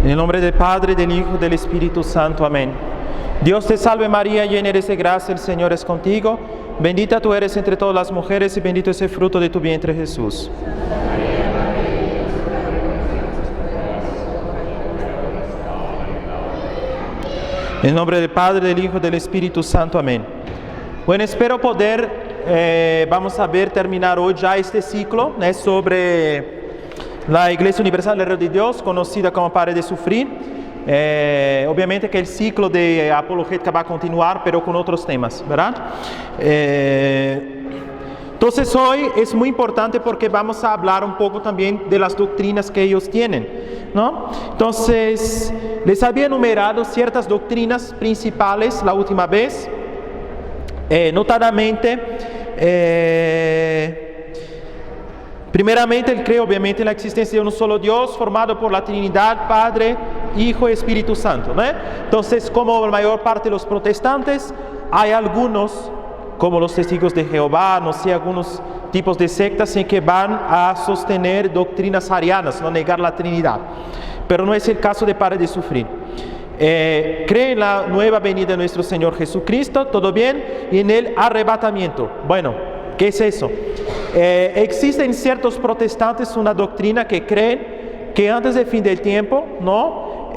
En el nombre del Padre, del Hijo y del Espíritu Santo. Amén. Dios te salve María, llena eres de gracia, el Señor es contigo. Bendita tú eres entre todas las mujeres y bendito es el fruto de tu vientre, Jesús. En el nombre del Padre, del Hijo y del Espíritu Santo. Amén. Bueno, espero poder, vamos a ver, terminar hoy ya este ciclo sobre la Iglesia Universal del Reino de Dios, conocida como Pare de Sufrir. Obviamente que el ciclo de apologética va a continuar, pero con otros temas, ¿verdad? Entonces hoy es muy importante porque vamos a hablar un poco también de las doctrinas que ellos tienen, ¿no? Entonces, les había enumerado ciertas doctrinas principales la última vez, notadamente, primeramente, él cree obviamente en la existencia de un solo Dios formado por la Trinidad, Padre, Hijo y Espíritu Santo, ¿no? Entonces, como la mayor parte de los protestantes, hay algunos, como los testigos de Jehová, no sé, algunos tipos de sectas en que van a sostener doctrinas arianas, no negar la Trinidad. Pero no es el caso de Pare de Sufrir. Cree en la nueva venida de nuestro Señor Jesucristo, todo bien, y en el arrebatamiento. Bueno, ¿qué es eso? Existe en ciertos protestantes una doctrina que creen que antes del fin del tiempo, ¿no?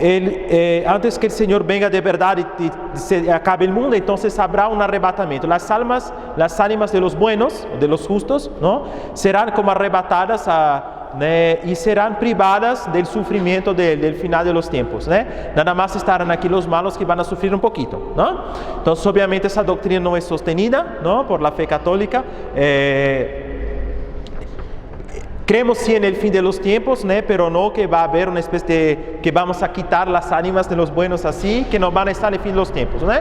Antes que el Señor venga de verdad y se acabe el mundo, entonces habrá un arrebatamiento. Las ánimas de los buenos, de los justos, ¿no? Serán como arrebatadas y serán privadas del sufrimiento del final de los tiempos, ¿no? Nada más estarán aquí los malos que van a sufrir un poquito, ¿no? Entonces obviamente esa doctrina no es sostenida, ¿no? Por la fe católica. Creemos sí en el fin de los tiempos, ¿no? Pero no que va a haber una especie de que vamos a quitar las ánimas de los buenos así, que no van a estar en el fin de los tiempos, ¿no?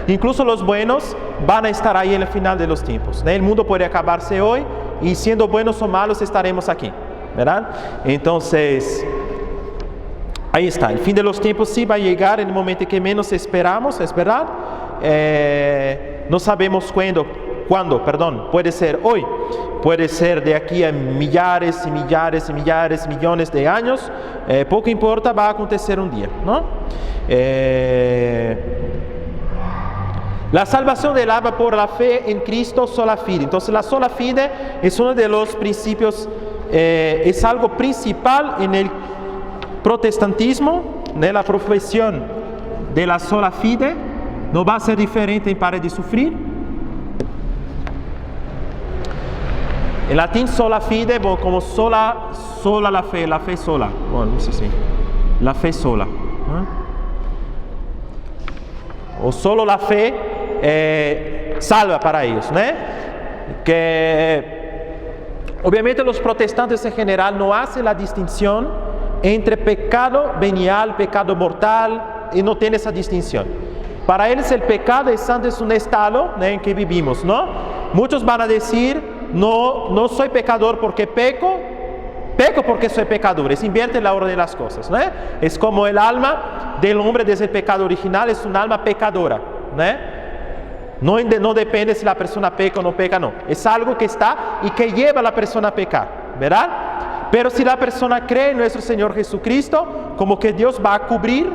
Incluso los buenos van a estar ahí en el final de los tiempos, ¿no? El mundo puede acabarse hoy y siendo buenos o malos estaremos aquí, ¿verdad? Entonces, ahí está, el fin de los tiempos sí va a llegar en el momento que menos esperamos, es verdad. No sabemos cuándo, puede ser hoy, puede ser de aquí a millares y millares y millares, millones de años, poco importa, va a acontecer un día, ¿no? La salvación del alma por la fe en Cristo sola fide. Entonces la sola fide es uno de los principios, es algo principal en el protestantismo, de la profesión de la sola fide. No va a ser diferente en Pare de Sufrir. En latín sola fide, como sola la fe sola. Bueno, no sé si. La fe sola. O solo la fe salva para ellos, ¿no? Que obviamente los protestantes en general no hacen la distinción entre pecado venial, pecado mortal, y no tienen esa distinción. Para ellos el pecado es antes un estado, ¿no? En que vivimos, ¿no? Muchos van a decir, no soy pecador porque peco porque soy pecador. Es invierte la orden de las cosas, ¿no? Es como el alma del hombre desde el pecado original, es un alma pecadora, ¿no? No depende si la persona peca o no peca, no. Es algo que está y que lleva a la persona a pecar, ¿verdad? Pero si la persona cree en nuestro Señor Jesucristo, como que Dios va a cubrir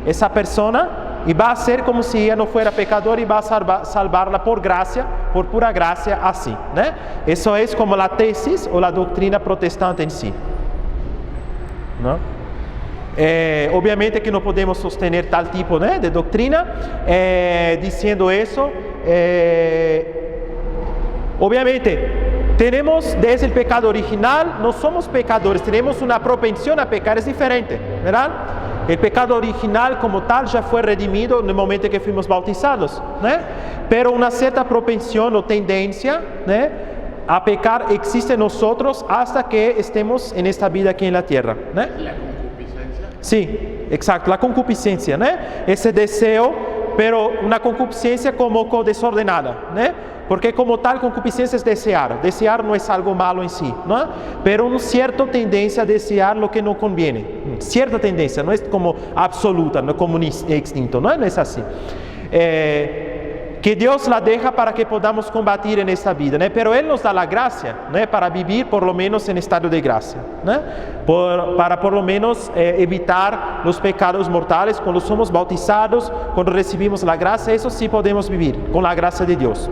esa persona y va a ser como si ella no fuera pecadora y va a salvarla por gracia, por pura gracia, así, ¿no? Eso es como la tesis o la doctrina protestante en sí, ¿no? Obviamente que no podemos sostener tal tipo, ¿no? De doctrina diciendo eso. Obviamente tenemos desde el pecado original, no somos pecadores, tenemos una propensión a pecar, es diferente, ¿verdad? El pecado original como tal ya fue redimido en el momento en que fuimos bautizados, ¿no? Pero una cierta propensión o tendencia, ¿no? A pecar existe en nosotros hasta que estemos en esta vida aquí en la tierra, ¿no? ¿La concupiscencia? Sí, exacto, la concupiscencia, ¿no? Ese deseo, pero una concupiscencia como desordenada, ¿no? Porque como tal concupiscencia es desear no es algo malo en sí, ¿no? Pero una cierta tendencia a desear lo que no conviene, cierta tendencia, no es como absoluta, no como instinto, ¿no? No es así. que Dios la deja para que podamos combatir en esta vida, ¿no? Pero Él nos da la gracia, ¿no? Para vivir por lo menos en estado de gracia, ¿no? Para por lo menos evitar los pecados mortales cuando somos bautizados, cuando recibimos la gracia. Eso sí podemos vivir con la gracia de Dios.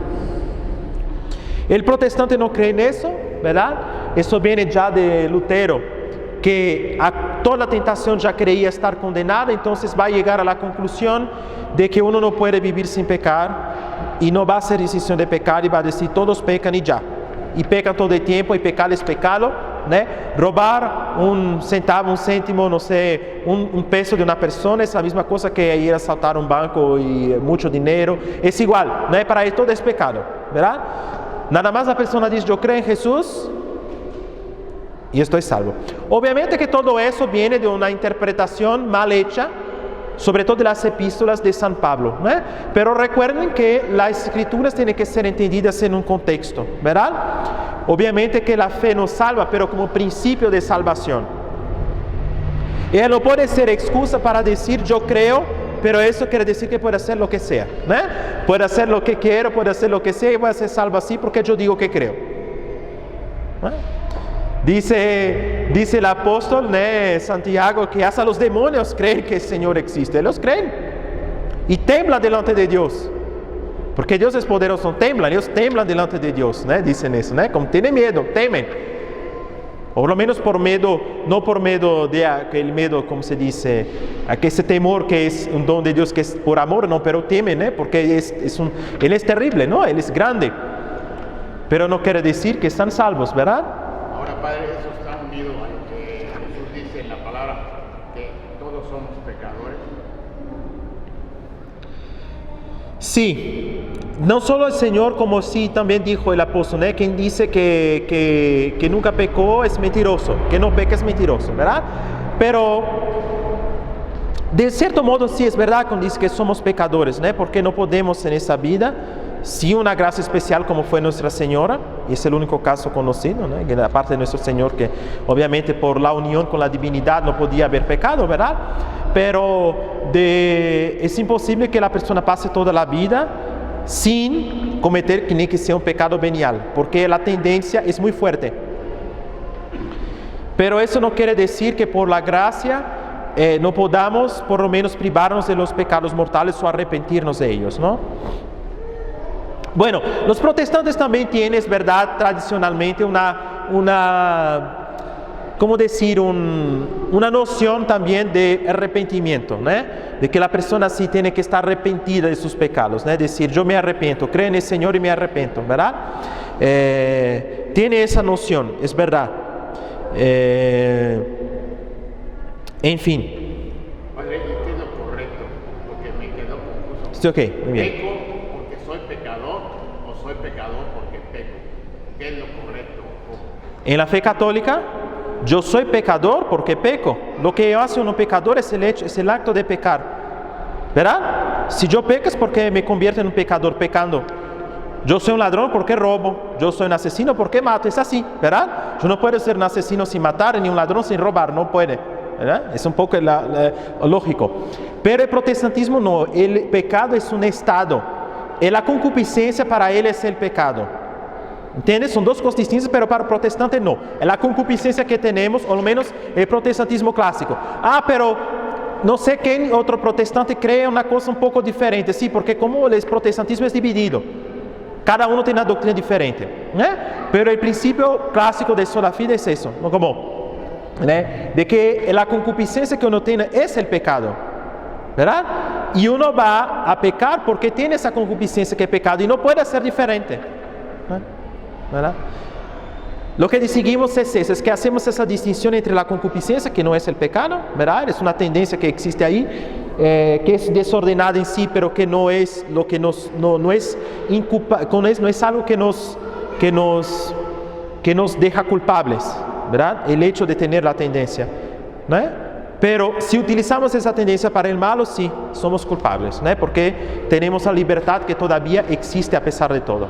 El protestante no cree en eso, ¿verdad? Eso viene ya de Lutero, que a toda tentación ya creía estar condenado, entonces va a llegar a la conclusión de que uno no puede vivir sin pecar y no va a hacer decisión de pecar y va a decir todos pecan y ya. Y pecan todo el tiempo y pecar es pecado, ¿no? Robar un centavo, un céntimo, no sé, un peso de una persona es la misma cosa que ir a asaltar un banco y mucho dinero. Es igual, ¿no? Para él todo es pecado, ¿verdad? Nada más la persona dice yo creo en Jesús y estoy salvo. Obviamente que todo eso viene de una interpretación mal hecha, sobre todo de las epístolas de San Pablo, ¿no? Pero recuerden que las escrituras tienen que ser entendidas en un contexto, ¿verdad? Obviamente que la fe nos salva, pero como principio de salvación. Ella no puede ser excusa para decir yo creo, pero eso quiere decir que puede hacer lo que sea, ¿no? Puede hacer lo que quiero, puede hacer lo que sea y voy a ser salvo así porque yo digo que creo, ¿no? Dice el apóstol, ¿no? Santiago, que hasta los demonios creen que el Señor existe. Ellos creen y temblan delante de Dios, porque Dios es poderoso. Ellos temblan delante de Dios, ¿no? Dicen eso, ¿no? Como tienen miedo, temen. O por lo menos por miedo, no por miedo de el miedo, como se dice, a que ese temor que es un don de Dios, que es por amor, no, pero temen, ¿eh? Porque Él es terrible, ¿no? Él es grande, pero no quiere decir que están salvos, ¿verdad? Ahora, Padre, eso está unido a lo que Jesús dice en la palabra, que todos somos pecadores. Sí, no solo el Señor, como sí también dijo el apóstol, ¿eh? Quien dice que nunca pecó es mentiroso, que no peca es mentiroso, ¿verdad? Pero de cierto modo sí es verdad cuando dice que somos pecadores, ¿no? Porque no podemos en esta vida, sin una gracia especial como fue Nuestra Señora, y es el único caso conocido, ¿no? Que aparte de nuestro Señor, que obviamente por la unión con la divinidad no podía haber pecado, ¿verdad? Pero es imposible que la persona pase toda la vida sin cometer ni que sea un pecado venial, porque la tendencia es muy fuerte. Pero eso no quiere decir que por la gracia no podamos por lo menos privarnos de los pecados mortales o arrepentirnos de ellos, ¿no? Bueno, los protestantes también tienen, es verdad, tradicionalmente ¿cómo decir? Una noción también de arrepentimiento, ¿no? De que la persona sí tiene que estar arrepentida de sus pecados, ¿no? Decir, yo me arrepiento, creo en el Señor y me arrepiento, ¿verdad? Tiene esa noción, es verdad. En fin. Padre, ¿qué es lo correcto? Porque me quedó confuso. Sí, ok, muy bien. ¿Peco porque soy pecador o soy pecador porque peco? ¿Qué es lo correcto? En la fe católica, yo soy pecador porque peco. Lo que hace un pecador es el acto de pecar, ¿verdad? Si yo peco es porque me convierto en un pecador pecando. Yo soy un ladrón porque robo. Yo soy un asesino porque mato. Es así, ¿verdad? Yo no puedo ser un asesino sin matar ni un ladrón sin robar. No puede, ¿verdad? Es un poco lógico. Pero el protestantismo no. El pecado es un estado. Y la concupiscencia para él es el pecado. ¿Entiendes? Son dos cosas distintas, pero para el protestante no. Es la concupiscencia que tenemos, o al menos el protestantismo clásico. Pero no sé quién otro protestante cree una cosa un poco diferente. Sí, porque como el protestantismo es dividido, cada uno tiene una doctrina diferente, ¿eh? Pero el principio clásico de sola fide es eso, ¿no? Como, ¿eh? De que la concupiscencia que uno tiene es el pecado, ¿verdad? Y uno va a pecar porque tiene esa concupiscencia que es pecado y no puede ser diferente, ¿verdad? Lo que distinguimos es eso, es que hacemos esa distinción entre la concupiscencia, que no es el pecado, ¿verdad? Es una tendencia que existe ahí, que es desordenada en sí, pero que no es lo que no es algo que nos deja culpables, ¿verdad? El hecho de tener la tendencia, ¿no? Pero si utilizamos esa tendencia para el malo, sí, somos culpables, ¿no? Porque tenemos la libertad que todavía existe a pesar de todo.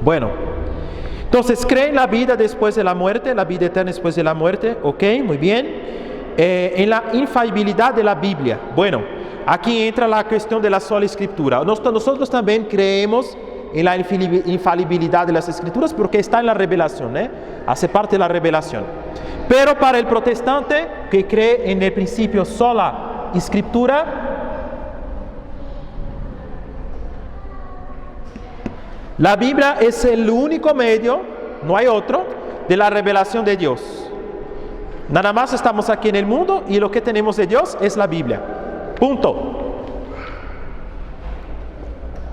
Bueno, entonces cree en la vida después de la muerte, la vida eterna después de la muerte, ok, muy bien. En la infalibilidad de la Biblia. Bueno, aquí entra la cuestión de la sola escritura. Nosotros también creemos en la infalibilidad de las escrituras porque está en la revelación, hace parte de la revelación. Pero para el protestante que cree en el principio sola escritura, la Biblia es el único medio, no hay otro, de la revelación de Dios. Nada más estamos aquí en el mundo y lo que tenemos de Dios es la Biblia. Punto.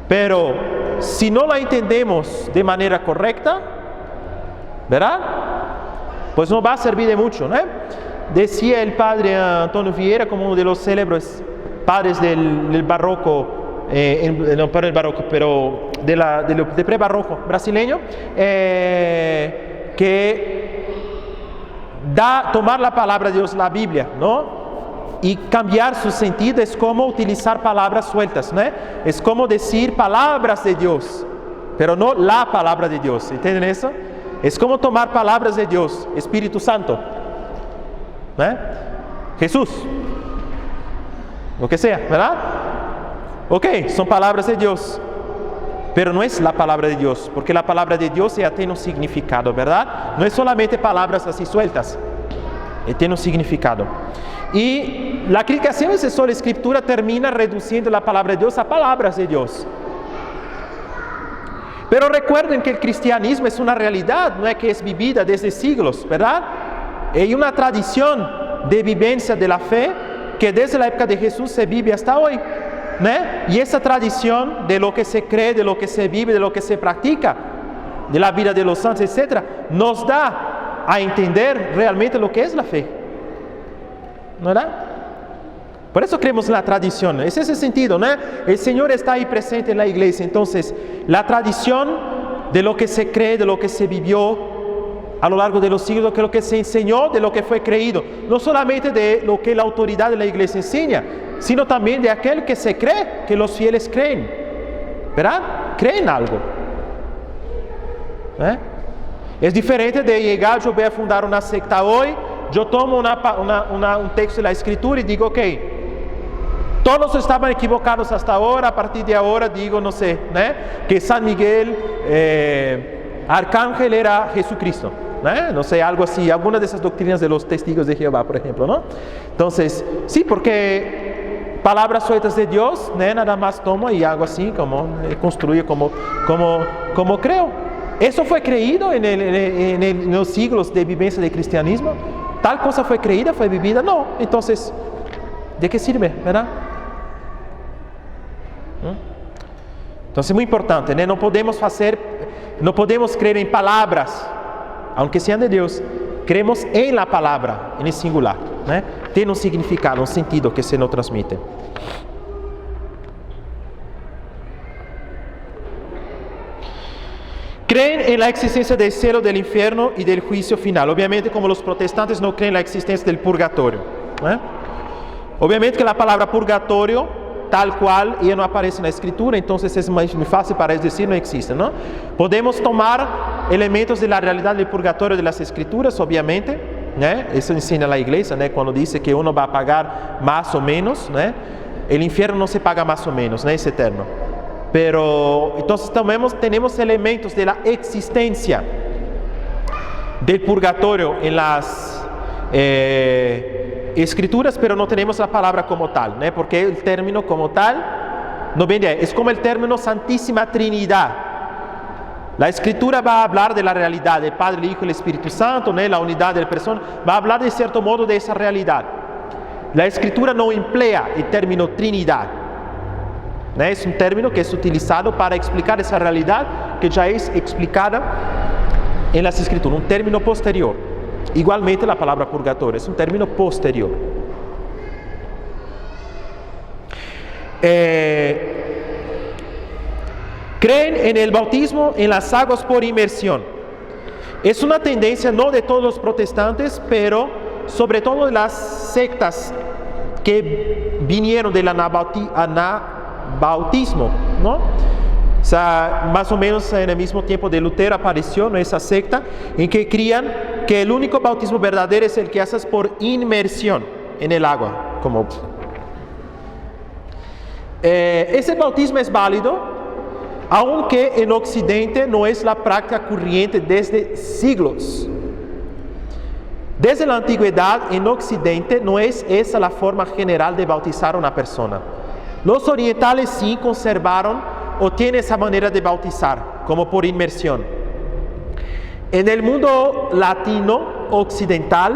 Pero si no la entendemos de manera correcta, ¿verdad? Pues no va a servir de mucho, ¿no? Decía el padre Antonio Vieira, como uno de los célebres padres del barroco, no para el barroco, pero de pre-barroco brasileño, que tomar la palabra de Dios, la Biblia, ¿no? Y cambiar su sentido es como utilizar palabras sueltas, ¿no? Es como decir palabras de Dios, pero no la palabra de Dios, ¿entienden eso? Es como tomar palabras de Dios, Espíritu Santo, Jesús, lo que sea, ¿verdad? Ok, son palabras de Dios, pero no es la palabra de Dios, porque la palabra de Dios ya tiene un significado, ¿verdad? No es solamente palabras así sueltas, tiene un significado. Y la criticación de sola escritura termina reduciendo la palabra de Dios a palabras de Dios. Pero recuerden que el cristianismo es una realidad, no es que es vivida desde siglos, ¿verdad? Hay una tradición de vivencia de la fe que desde la época de Jesús se vive hasta hoy, ¿no? Y esa tradición de lo que se cree, de lo que se vive, de lo que se practica, de la vida de los santos, etc., nos da a entender realmente lo que es la fe, ¿verdad? Por eso creemos en la tradición, es ese sentido, ¿no? El Señor está ahí presente en la iglesia, entonces la tradición de lo que se cree, de lo que se vivió a lo largo de los siglos, de lo que se enseñó, de lo que fue creído, no solamente de lo que la autoridad de la iglesia enseña, sino también de aquel que se cree, que los fieles creen, ¿verdad? Creen algo. Es diferente de llegar, yo voy a fundar una secta hoy, yo tomo un texto de la Escritura y digo, ok, todos estaban equivocados hasta ahora, a partir de ahora digo, no sé, que San Miguel, arcángel, era Jesucristo, no sé, algo así, alguna de esas doctrinas de los testigos de Jehová, por ejemplo, ¿no? Entonces, sí, porque palabras sueltas de Dios, nada más tomo y hago así, como construyo como creo. ¿Eso fue creído en los siglos de vivencia del cristianismo? ¿Tal cosa fue creída, fue vivida? No. Entonces, ¿de qué sirve, verdad? Entonces es muy importante, ¿no? No podemos creer en palabras, aunque sean de Dios. Creemos en la palabra, en el singular, ¿no? Tiene un significado, un sentido que se nos transmite. Creen en la existencia del cielo, del infierno y del juicio final. Obviamente, como los protestantes no creen en la existencia del purgatorio, obviamente que la palabra purgatorio, tal cual, ella no aparece en la Escritura, entonces es muy fácil para ellos decir no existe, ¿no? Podemos tomar elementos de la realidad del purgatorio de las Escrituras, obviamente, eso enseña la iglesia, cuando dice que uno va a pagar más o menos, el infierno no se paga más o menos, es eterno. Pero entonces tenemos elementos de la existencia del purgatorio en las Escrituras, pero no tenemos la palabra como tal, porque el término como tal no viene, es como el término Santísima Trinidad. La Escritura va a hablar de la realidad del Padre, el Hijo y el Espíritu Santo, la unidad de la persona, va a hablar de cierto modo de esa realidad. La Escritura no emplea el término Trinidad. Es un término que es utilizado para explicar esa realidad que ya es explicada en las Escrituras, un término posterior. Igualmente la palabra purgatorio es un término posterior. Creen en el bautismo en las aguas por inmersión. Es una tendencia no de todos los protestantes, pero sobre todo de las sectas que vinieron del anabautismo, ¿no? O sea, más o menos en el mismo tiempo de Lutero apareció, ¿no?, esa secta en que creían que el único bautismo verdadero es el que haces por inmersión en el agua. Ese bautismo es válido, aunque en Occidente no es la práctica corriente desde siglos. Desde la antigüedad en Occidente no es esa la forma general de bautizar a una persona. Los orientales sí conservaron o tienen esa manera de bautizar, como por inmersión. En el mundo latino occidental,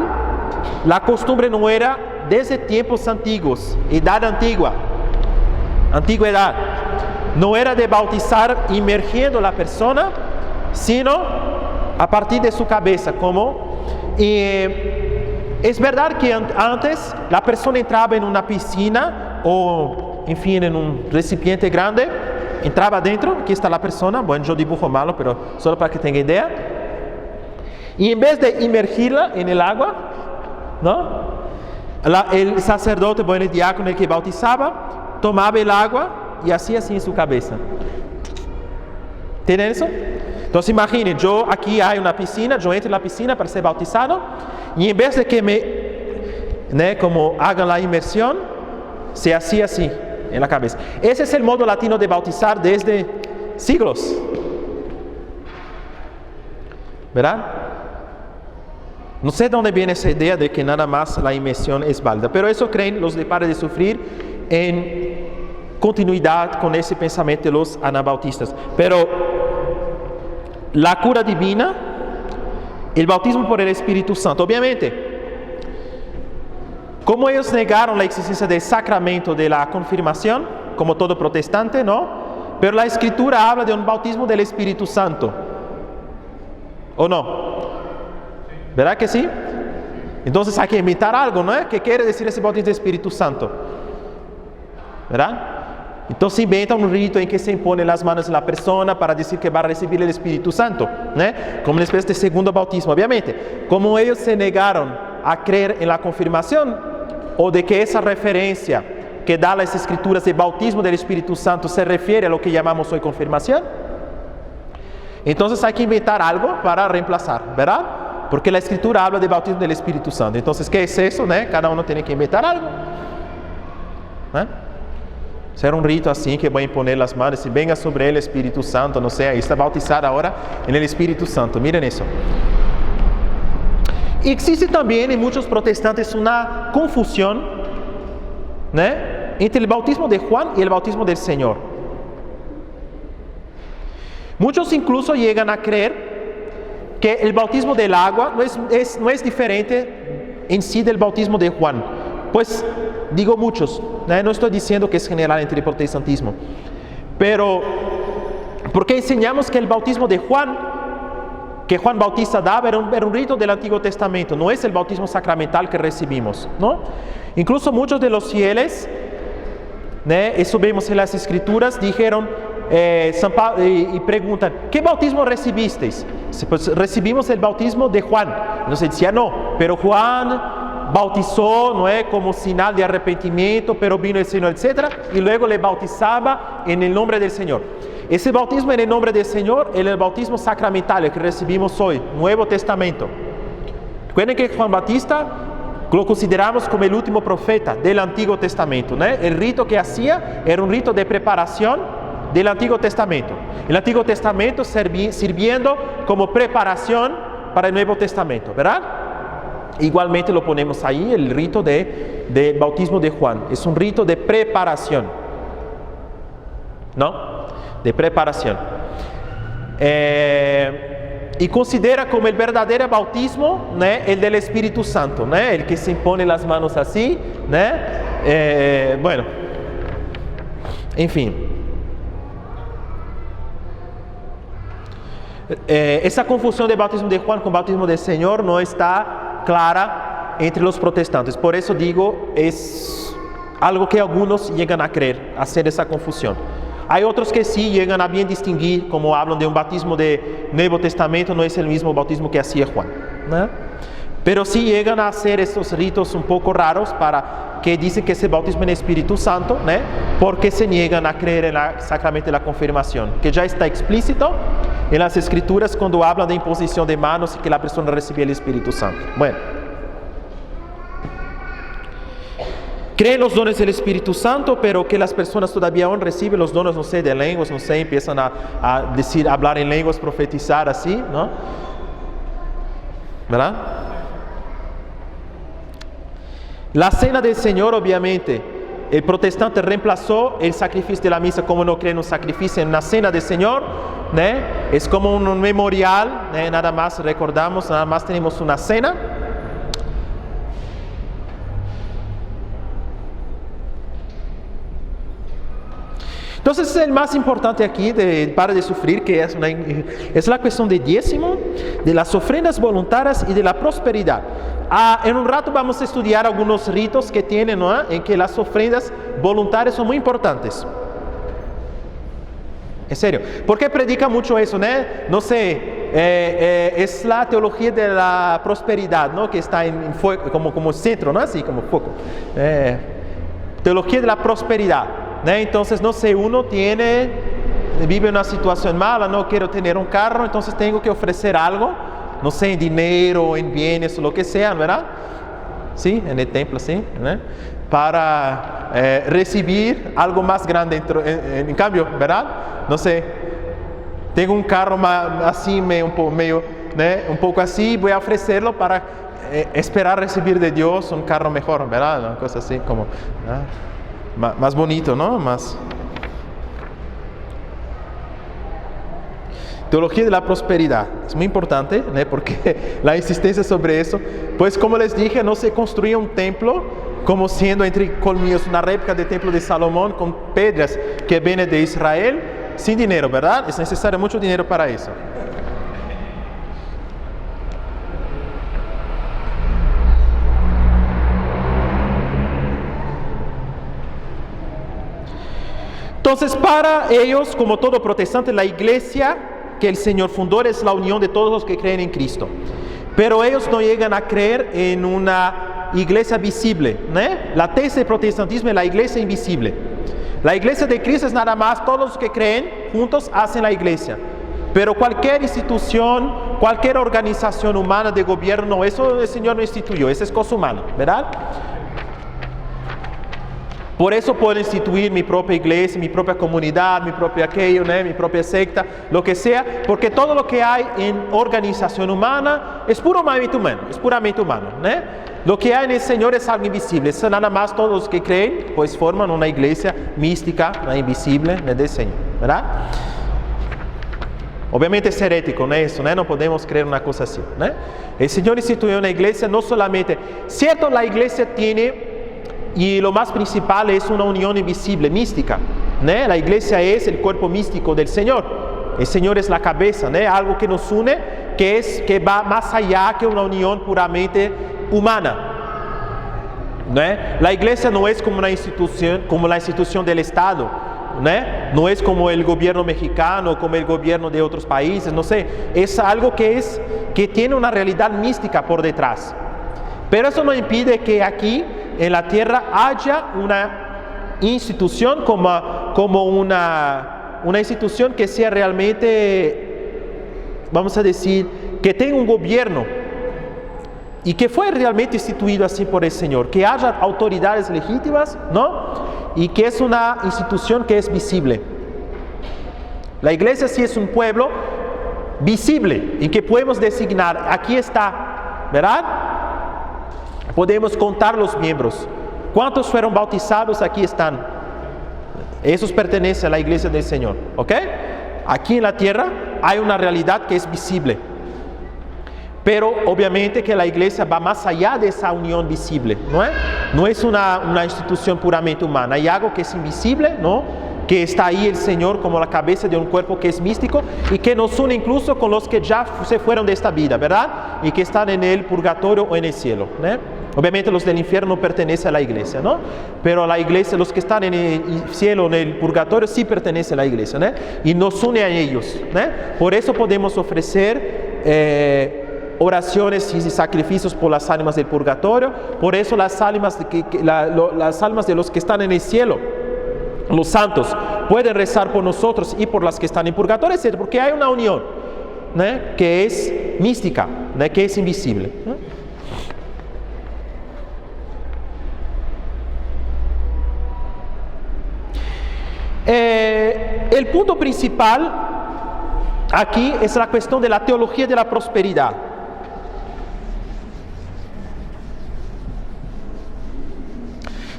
la costumbre no era desde tiempos antiguos, edad antigua, antigüedad. No era de bautizar inmergiendo a la persona, sino a partir de su cabeza, como... es verdad que antes la persona entraba en una piscina o, en fin, en un recipiente grande, entraba adentro, aquí está la persona, bueno, yo dibujo malo, pero solo para que tenga idea, y en vez de inmergirla en el agua, ¿no? El sacerdote, bueno, el diácono, el que bautizaba, tomaba el agua y hacía así en su cabeza. ¿Tienen eso? Entonces imaginen, yo aquí hay una piscina, yo entro en la piscina para ser bautizado y en vez de que como hagan la inmersión, se hacía así en la cabeza. Ese es el modo latino de bautizar desde siglos. ¿Verdad? No sé de dónde viene esa idea de que nada más la inmersión es válida, pero eso creen los de Pare de Sufrir en continuidad con ese pensamiento de los anabautistas. Pero la cura divina, el bautismo por el Espíritu Santo, obviamente, como ellos negaron la existencia del sacramento de la confirmación, como todo protestante, ¿no? Pero la Escritura habla de un bautismo del Espíritu Santo, ¿o no? ¿Verdad que sí? Entonces hay que inventar algo, ¿no? ¿Qué quiere decir ese bautismo del Espíritu Santo? ¿Verdad? Entonces inventa un rito en que se impone las manos en la persona para decir que va a recibir el Espíritu Santo, ¿no? Como una especie de segundo bautismo. Obviamente, como ellos se negaron a creer en la confirmación, o de que esa referencia que da las Escrituras de bautismo del Espíritu Santo se refiere a lo que llamamos hoy confirmación, entonces hay que inventar algo para reemplazar, ¿verdad? Porque la Escritura habla de bautismo del Espíritu Santo. Entonces, ¿qué es eso? Cada uno tiene que inventar algo. Ser un rito así que voy a imponer las manos y venga sobre el Espíritu Santo, no sé, ahí está bautizado ahora en el Espíritu Santo. Miren eso. Y existe también en muchos protestantes una confusión, ¿no?, entre el bautismo de Juan y el bautismo del Señor. Muchos incluso llegan a creer que el bautismo del agua no es diferente en sí del bautismo de Juan. Pues digo muchos, no estoy diciendo que es general entre el protestantismo, pero porque enseñamos que el bautismo de Juan, que Juan Bautista daba, era un rito del Antiguo Testamento, no es el bautismo sacramental que recibimos, ¿no? Incluso muchos de los fieles, eso vemos en las Escrituras, dijeron, y preguntan, ¿qué bautismo recibisteis? Pues recibimos el bautismo de Juan. Entonces decía, no, pero Juan bautizó, ¿no?, como señal de arrepentimiento, pero vino el Señor, etc. Y luego le bautizaba en el nombre del Señor. Ese bautismo en el nombre del Señor es el bautismo sacramental, el que recibimos hoy, Nuevo Testamento. Recuerden que Juan Bautista lo consideramos como el último profeta del Antiguo Testamento, ¿no? El rito que hacía era un rito de preparación del Antiguo Testamento. El Antiguo Testamento sirviendo como preparación para el Nuevo Testamento, ¿verdad? Igualmente lo ponemos ahí, el rito de bautismo de Juan. Es un rito de preparación, ¿no? De preparación. Y considera como el verdadero bautismo, ¿no?, el del Espíritu Santo, ¿no?, el que se impone las manos así, ¿no? Bueno, en fin. Esa confusión de bautismo de Juan con bautismo del Señor no está clara entre los protestantes. Por eso digo, es algo que algunos llegan a creer, hacer esa confusión. Hay otros que sí llegan a bien distinguir, como hablan de un bautismo de Nuevo Testamento, no es el mismo bautismo que hacía Juan, ¿no? Pero sí llegan a hacer estos ritos un poco raros para que dicen que se bautismo en Espíritu Santo, ¿no? Porque se niegan a creer en el sacramento de la confirmación, que ya está explícito en las Escrituras cuando hablan de imposición de manos y que la persona recibe el Espíritu Santo. Bueno, creen los dones del Espíritu Santo, pero que las personas todavía aún reciben los dones, no sé, de lenguas, no sé, empiezan a decir, hablar en lenguas, profetizar así, ¿no? ¿Verdad? La cena del Señor, obviamente, el protestante reemplazó el sacrificio de la misa. Como no creen un sacrificio en una cena del Señor, ¿no? Es como un memorial, ¿no? Nada más recordamos, nada más tenemos una cena. Entonces el más importante aquí para de sufrir, que es la cuestión del diezmo, de las ofrendas voluntarias y de la prosperidad. En un rato vamos a estudiar algunos ritos que tienen, ¿no? En que las ofrendas voluntarias son muy importantes. En serio, ¿por qué predica mucho eso, no? No sé, es la teología de la prosperidad, ¿no? Que está en fuego, como centro, ¿no? Así como foco. Teología de la prosperidad. Entonces, no sé, uno vive una situación mala, no quiero tener un carro, entonces tengo que ofrecer algo, no sé, en dinero, en bienes, lo que sea, ¿verdad? Sí, en el templo, sí, ¿verdad? Para recibir algo más grande. En cambio, ¿verdad? No sé, tengo un carro así, un poco así, voy a ofrecerlo para esperar recibir de Dios un carro mejor, ¿verdad? Una cosa así como... Más bonito, ¿no? Más. Teología de la prosperidad. Es muy importante, ¿no? Porque la insistencia sobre eso. Pues como les dije, no se construye un templo como siendo entre colmillos una réplica del templo de Salomón con piedras que vienen de Israel sin dinero, ¿verdad? Es necesario mucho dinero para eso. Entonces, para ellos, como todo protestante, la iglesia que el Señor fundó es la unión de todos los que creen en Cristo. Pero ellos no llegan a creer en una iglesia visible, ¿no? La tesis del protestantismo es la iglesia invisible. La iglesia de Cristo es nada más todos los que creen juntos hacen la iglesia. Pero cualquier institución, cualquier organización humana de gobierno, eso el Señor no instituyó, eso es cosa humana, ¿verdad? Por eso puedo instituir mi propia iglesia, mi propia comunidad, mi propia aquello, ¿no? Mi propia secta, lo que sea, porque todo lo que hay en organización humana es puramente humano, ¿no? Lo que hay en el Señor es algo invisible, eso nada más todos los que creen, pues forman una iglesia mística, invisible, ¿no? Del Señor, ¿verdad? Obviamente es herético, ¿no? Eso, ¿no? No podemos creer una cosa así, ¿no? El Señor instituyó una iglesia no solamente, cierto, la iglesia tiene... Y lo más principal es una unión invisible, mística, ¿no? La iglesia es el cuerpo místico del Señor. El Señor es la cabeza, ¿no? Algo que nos une, que va más allá que una unión puramente humana, ¿no? La iglesia no es como la institución del Estado, ¿no? No es como el gobierno mexicano, como el gobierno de otros países, no sé. Es algo que tiene una realidad mística por detrás. Pero eso no impide que aquí en la tierra haya una institución como una institución que sea realmente, vamos a decir, que tenga un gobierno y que fue realmente instituido así por el Señor, que haya autoridades legítimas, ¿no? Y que es una institución que es visible. La iglesia sí es un pueblo visible en que podemos designar, aquí está, ¿verdad? Podemos contar los miembros. ¿Cuántos fueron bautizados? Aquí están. Esos pertenecen a la iglesia del Señor. ¿Ok? Aquí en la tierra hay una realidad que es visible. Pero obviamente que la iglesia va más allá de esa unión visible, ¿no? No es una institución puramente humana. Hay algo que es invisible, ¿no? Que está ahí el Señor como la cabeza de un cuerpo que es místico y que nos une incluso con los que ya se fueron de esta vida, ¿verdad? Y que están en el purgatorio o en el cielo, ¿no? Obviamente los del infierno no pertenecen a la iglesia, ¿no? Pero la iglesia, los que están en el cielo, en el purgatorio, sí pertenecen a la iglesia, ¿no? Y nos une a ellos, ¿no? Por eso podemos ofrecer oraciones y sacrificios por las almas del purgatorio. Por eso las almas las almas de los que están en el cielo, los santos, pueden rezar por nosotros y por las que están en purgatorio, etc. Porque hay una unión, ¿no?, que es mística, ¿no?, que es invisible, ¿no? El punto principal aquí es la cuestión de la teología de la prosperidad.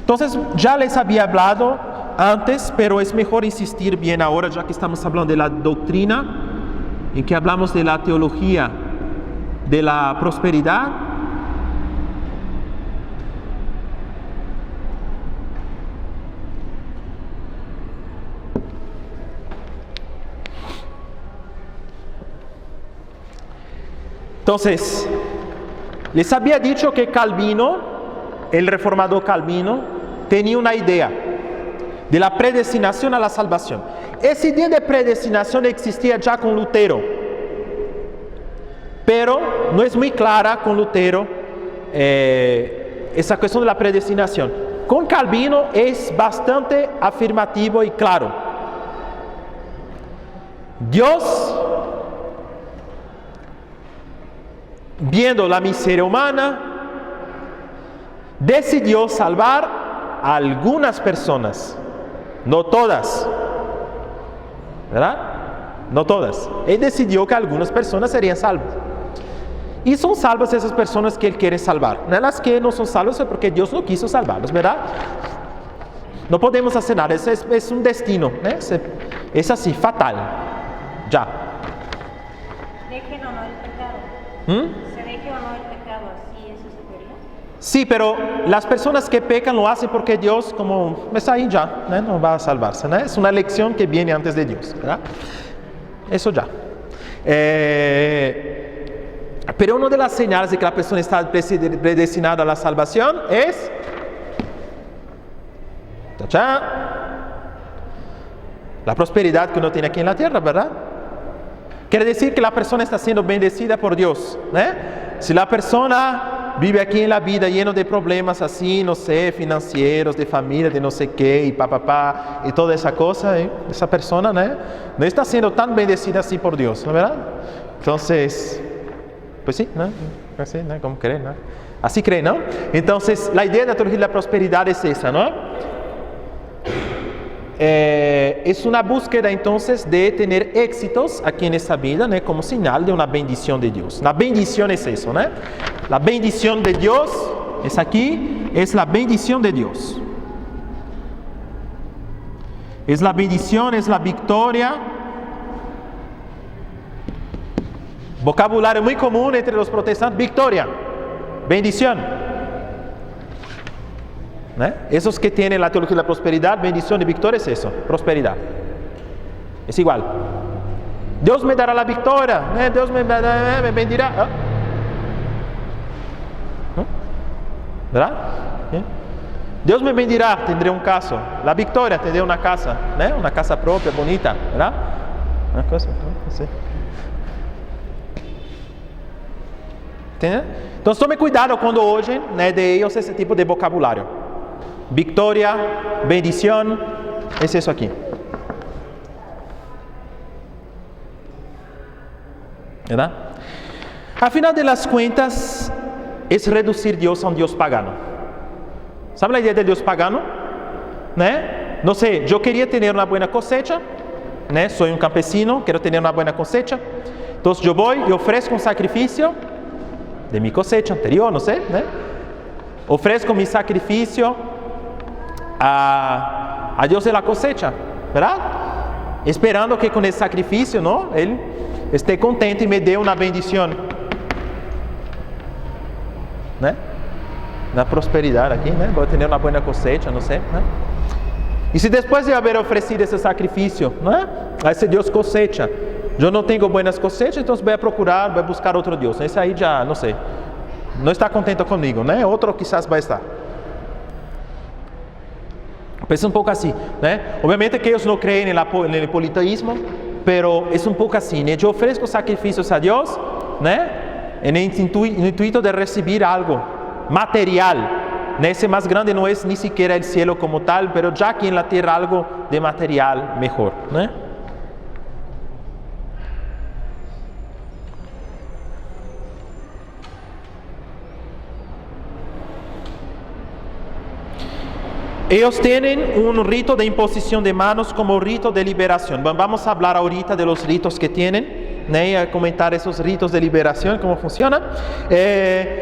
Entonces, ya les había hablado antes, pero es mejor insistir bien ahora, ya que estamos hablando de la doctrina, en que hablamos de la teología de la prosperidad. Entonces, les había dicho que Calvino, el reformador Calvino, tenía una idea de la predestinación a la salvación. Esa idea de predestinación existía ya con Lutero, pero no es muy clara con Lutero esa cuestión de la predestinación. Con Calvino es bastante afirmativo y claro. Dios, viendo la miseria humana, decidió salvar a algunas personas, no todas, ¿verdad? No todas. Él decidió que algunas personas serían salvas. Y son salvas esas personas que Él quiere salvar. Las que no son salvas es porque Dios no quiso salvarlas, ¿verdad? No podemos hacer nada, es un destino, ¿eh? Es así, fatal. Ya. Dejen o no el pecado. ¿Se deje o no el pecado? ¿Así eso se podría? Sí, pero las personas que pecan lo hacen porque Dios, como está ahí ya, ¿no?, no va a salvarse, ¿no? Es una lección que viene antes de Dios, ¿verdad? Eso ya. Pero una de las señales de que la persona está predestinada a la salvación es la prosperidad que uno tiene aquí en la tierra, ¿verdad? Quiere decir que la persona está siendo bendecida por Dios, ¿eh? Si la persona vive aquí en la vida lleno de problemas así, no sé, financieros, de familia, de no sé qué, y y toda esa cosa, esa persona, ¿no?, no está siendo tan bendecida así por Dios, ¿no, verdad? Entonces, pues sí, ¿no? Así, ¿no? Como creen, ¿no? Así creen, ¿no? Entonces, la idea de la teología de la prosperidad es esa, ¿no? Es una búsqueda entonces de tener éxitos aquí en esta vida, ¿no?, como señal de una bendición de Dios. La bendición es eso, ¿no? La bendición de Dios es aquí, es la bendición de Dios. Es la bendición, es la victoria. Vocabulario muy común entre los protestantes: victoria, bendición. Esos que tienen la teología de la prosperidad, bendición y victoria, es eso, prosperidad. Es igual. Dios me dará la victoria, Dios me bendirá. ¿Verdad? Dios me bendirá, tendré un caso. La victoria, tendré una casa, una casa propia, bonita, ¿verdad? Una cosa, ¿no? Sí. ¿Entienden? Entonces tome cuidado cuando oyen, de ellos ese tipo de vocabulario. Victoria, bendición, es eso aquí. ¿Verdad? Al final de las cuentas, es reducir Dios a un Dios pagano. ¿Sabe la idea del Dios pagano? No sé, yo quería tener una buena cosecha, soy un campesino, quiero tener una buena cosecha. Entonces yo voy y ofrezco un sacrificio de mi cosecha anterior, no sé, ofrezco mi sacrificio a Dios de la cosecha, ¿verdad? Esperando que con el sacrificio, ¿no?, Él esté contento y me dé una bendición, una prosperidad aquí, voy a tener una buena cosecha, no sé, Y si después de haber ofrecido ese sacrificio, a ese Dios cosecha, yo no tengo buenas cosechas, entonces voy a buscar otro Dios. Ese ahí ya, no sé, no está contento conmigo, Otro quizás va a estar. Pues es un poco así, Obviamente que ellos no creen en el politeísmo, pero es un poco así, Yo ofrezco sacrificios a Dios, En el intuito de recibir algo material. Ese más grande no es ni siquiera el cielo como tal, pero ya aquí en la tierra algo de material mejor. Ellos tienen un rito de imposición de manos como rito de liberación. Vamos a hablar ahorita de los ritos que tienen, a comentar esos ritos de liberación, cómo funcionan.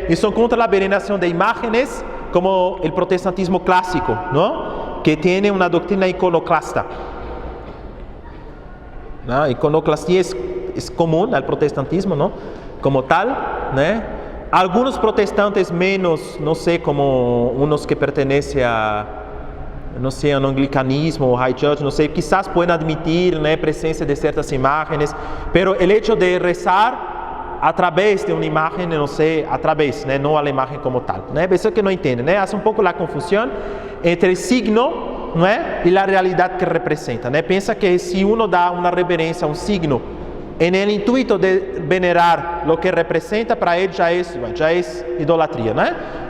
Y son contra la veneración de imágenes, como el protestantismo clásico, ¿no? Que tiene una doctrina iconoclasta. ¿No? Iconoclastía es común al protestantismo, ¿no? Como tal, ¿no? Algunos protestantes menos, no sé, como unos que pertenecen a, no sé, al anglicanismo o high church, no sé, quizás pueden admitir, ¿no?, presencia de ciertas imágenes, pero el hecho de rezar a través de una imagen, no sé, a través, no a la imagen como tal, eso que no entienden, hace un poco la confusión entre el signo, y la realidad que representa, piensa que si uno da una reverencia a un signo en el intuito de venerar lo que representa, para él ya es idolatría,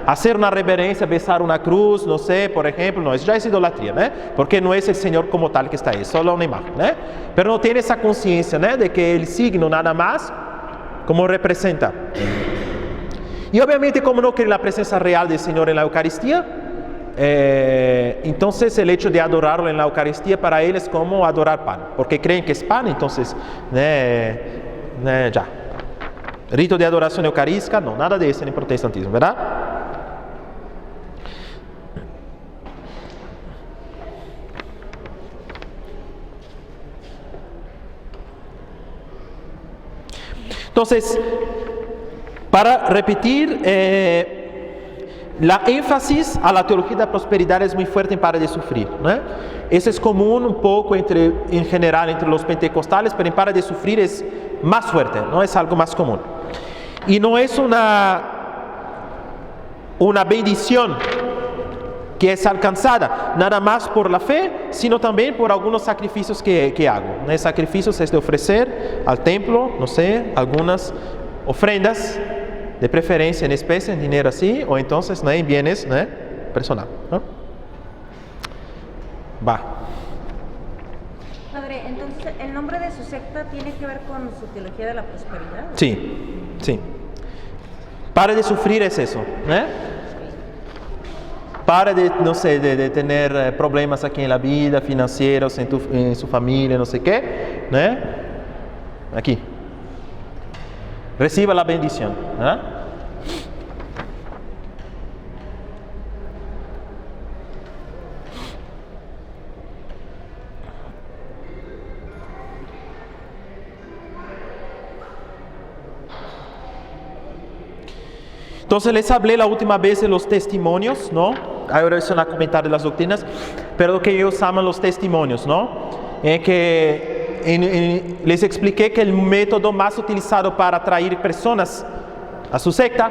hacer una reverencia, besar una cruz, no sé, por ejemplo, no, ya es idolatría, porque no es el Señor como tal que está ahí, es solo una imagen, pero no tiene esa conciencia, de que el signo nada más como representa. Y obviamente, como no quiere la presencia real del Señor en la Eucaristía, entonces el hecho de adorarlo en la Eucaristía para él es como adorar pan, porque creen que es pan, entonces ya. Rito de adoración eucarística, no, nada de eso en el protestantismo, ¿verdad? Entonces, para repetir, la énfasis a la teología de la prosperidad es muy fuerte en Para de Sufrir, Eso es común un poco en general entre los pentecostales, pero en Para de Sufrir es más fuerte, ¿no? Es algo más común. Y no es una bendición que es alcanzada nada más por la fe, sino también por algunos sacrificios que hago. Sacrificios es de ofrecer al templo, no sé, algunas ofrendas, de preferencia en especie, en dinero así, o entonces en bienes personal, ¿no? Va. Padre, entonces, ¿el nombre de su secta tiene que ver con su teología de la prosperidad? Sí. Para de Sufrir es eso, Para de, no sé, de tener problemas aquí en la vida, financieros, en su familia, no sé qué, Aquí. Reciba la bendición, Entonces les hablé la última vez de los testimonios, ¿no? Ahora es una comentar de las doctrinas, pero lo que ellos llaman los testimonios, ¿no? Les expliqué que el método más utilizado para atraer personas a su secta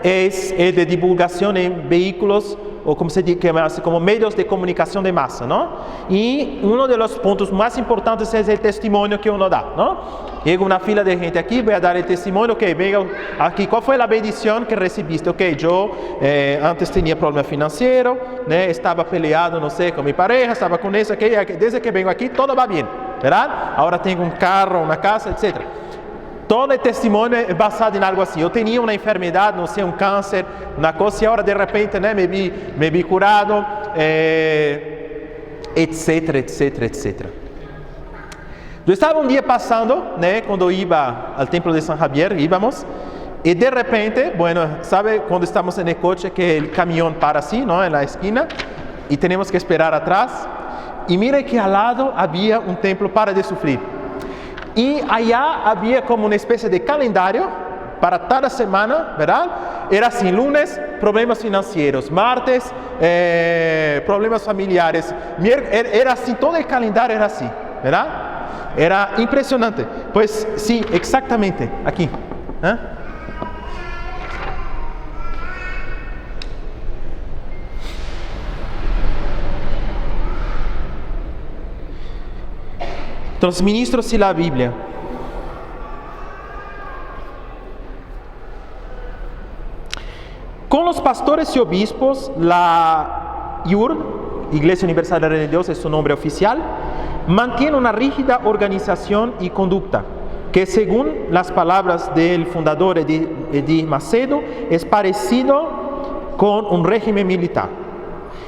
es el de divulgación en vehículos o como se dice, como medios de comunicación de masa, ¿no? Y uno de los puntos más importantes es el testimonio que uno da, ¿no? Llega una fila de gente aquí, voy a dar el testimonio, ok, venga aquí, ¿cuál fue la bendición que recibiste? Ok, yo antes tenía problema financiero, estaba peleado, no sé, con mi pareja, estaba con eso, okay, desde que vengo aquí todo va bien, ¿verdad? Ahora tengo un carro, una casa, etc. Todo el testimonio es basado en algo así. Yo tenía una enfermedad, no sé, un cáncer, una cosa, y ahora de repente me vi curado, etcétera, etcétera, etcétera. Yo estaba un día pasando, cuando iba al templo de San Javier, íbamos, y de repente, bueno, ¿sabe cuando estamos en el coche que el camión para así, ¿no? En la esquina, y tenemos que esperar atrás? Y mire que al lado había un templo Para de Sufrir. Y allá había como una especie de calendario para cada semana, ¿verdad? Era así, lunes, problemas financieros, martes, problemas familiares, era así, todo el calendario era así, ¿verdad? Era impresionante. Pues sí, exactamente, aquí. Entonces, ministros y la Biblia. Con los pastores y obispos, la IUR, Iglesia Universal del Reino de Dios, es su nombre oficial, mantiene una rígida organización y conducta que, según las palabras del fundador Edir Macedo, es parecido con un régimen militar.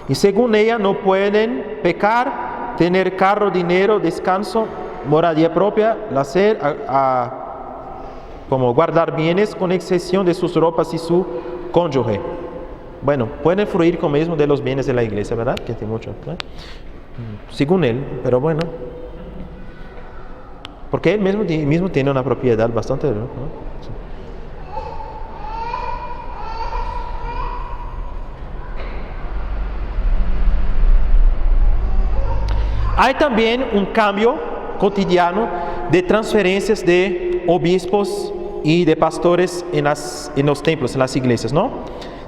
Y según ella, no pueden pecar, tener carro, dinero, descanso, moradía propia, placer, como guardar bienes, con excepción de sus ropas y su cónyuge. Bueno, pueden fruir con mismo de los bienes de la iglesia, ¿verdad? Que tiene mucho, ¿no? Según él, pero bueno. Porque él mismo tiene una propiedad bastante, ¿no? Sí. Hay también un cambio cotidiano de transferencias de obispos y de pastores en los templos, en las iglesias, ¿no?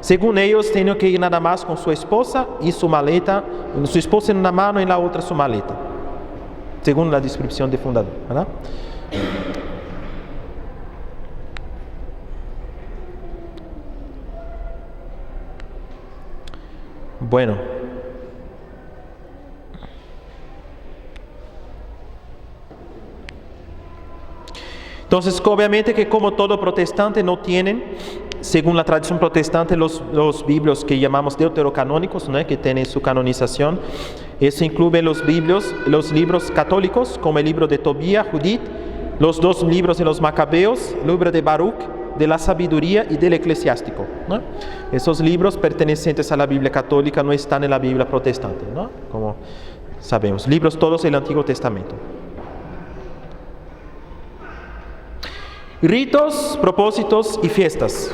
Según ellos, tienen que ir nada más con su esposa y su maleta, su esposa en una mano y en la otra su maleta, según la descripción del fundador, ¿verdad? Bueno. Entonces, obviamente que como todo protestante no tienen, según la tradición protestante, los biblios que llamamos deuterocanónicos, ¿no? Que tienen su canonización. Eso incluye los libros católicos, como el libro de Tobías, Judith, los 2 libros de los Macabeos, el libro de Baruch, de la sabiduría y del eclesiástico, ¿no? Esos libros pertenecientes a la Biblia católica no están en la Biblia protestante, ¿no? Como sabemos, libros todos del Antiguo Testamento. Ritos, propósitos y fiestas.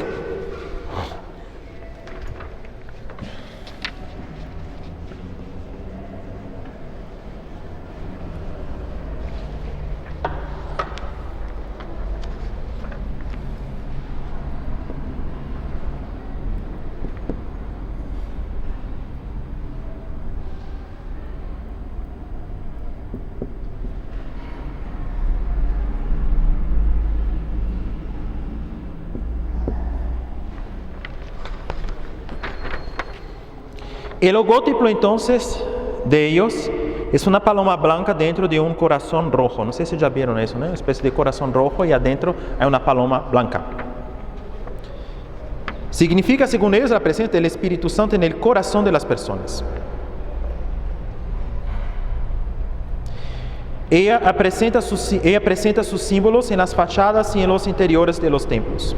El logotipo entonces de ellos es una paloma blanca dentro de un corazón rojo. No sé si ya vieron eso, ¿no? Una especie de corazón rojo y adentro hay una paloma blanca. Significa, según ellos, la presencia del Espíritu Santo en el corazón de las personas. Ella presenta sus símbolos en las fachadas y en los interiores de los templos.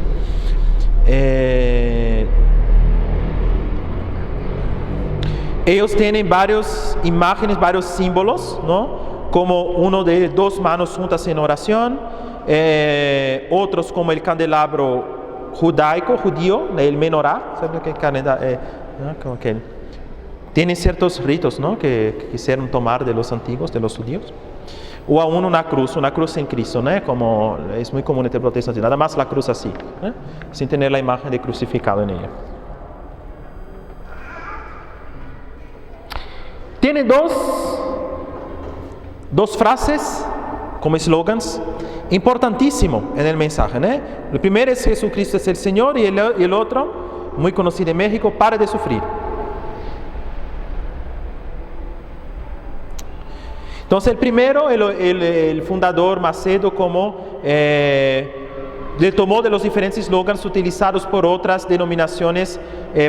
Ellos tienen varias imágenes, varios símbolos, ¿no? Como uno de 2 manos juntas en oración, otros como el candelabro judío, el menorá, ¿saben qué candelabro? Como que tienen ciertos ritos, ¿no? Que quisieron tomar de los antiguos, de los judíos. O aún una cruz en Cristo, ¿no? Como es muy común entre protestantes, nada más la cruz así, sin tener la imagen de crucificado en ella. Tiene dos frases como eslogans importantísimo en el mensaje, ¿no? El primero es Jesucristo es el Señor y el otro, muy conocido en México, pare de sufrir. Entonces el primero, el fundador Macedo como le tomó de los diferentes slogans utilizados por otras denominaciones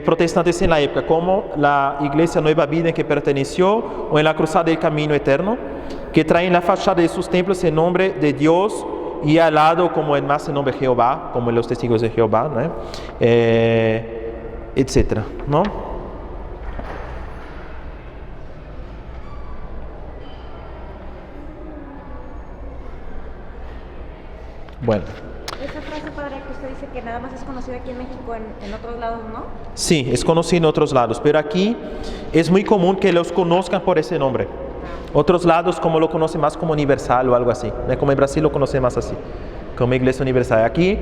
protestantes en la época, como la Iglesia Nueva Vida en que perteneció, o en la Cruzada del Camino Eterno, que traen en la fachada de sus templos el nombre de Dios y al lado como el más el nombre de Jehová, como los testigos de Jehová, ¿no? Etcétera, ¿no? Bueno. Esa frase, padre, que usted dice que nada más es conocida aquí en México, en otros lados, ¿no? Sí, es conocido en otros lados, pero aquí es muy común que los conozcan por ese nombre. Otros lados como lo conocen más como universal o algo así, ¿no? Como en Brasil lo conocen más así, como Iglesia Universal. Aquí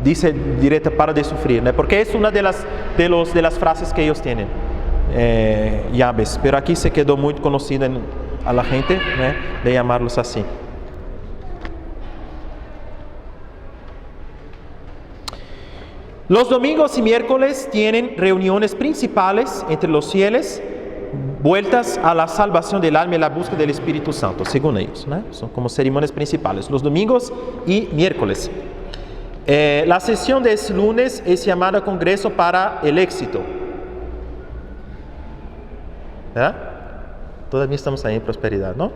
dice directa para de sufrir, ¿no? Porque es una de las frases que ellos tienen, llaves, pero aquí se quedó muy conocido a la gente, ¿no? De llamarlos así. Los domingos y miércoles tienen reuniones principales entre los fieles, vueltas a la salvación del alma y la búsqueda del Espíritu Santo, según ellos, ¿no? Son como ceremonias principales, los domingos y miércoles. La sesión de ese lunes es llamada Congreso para el Éxito. ¿Verdad? Todavía estamos ahí en prosperidad, ¿no?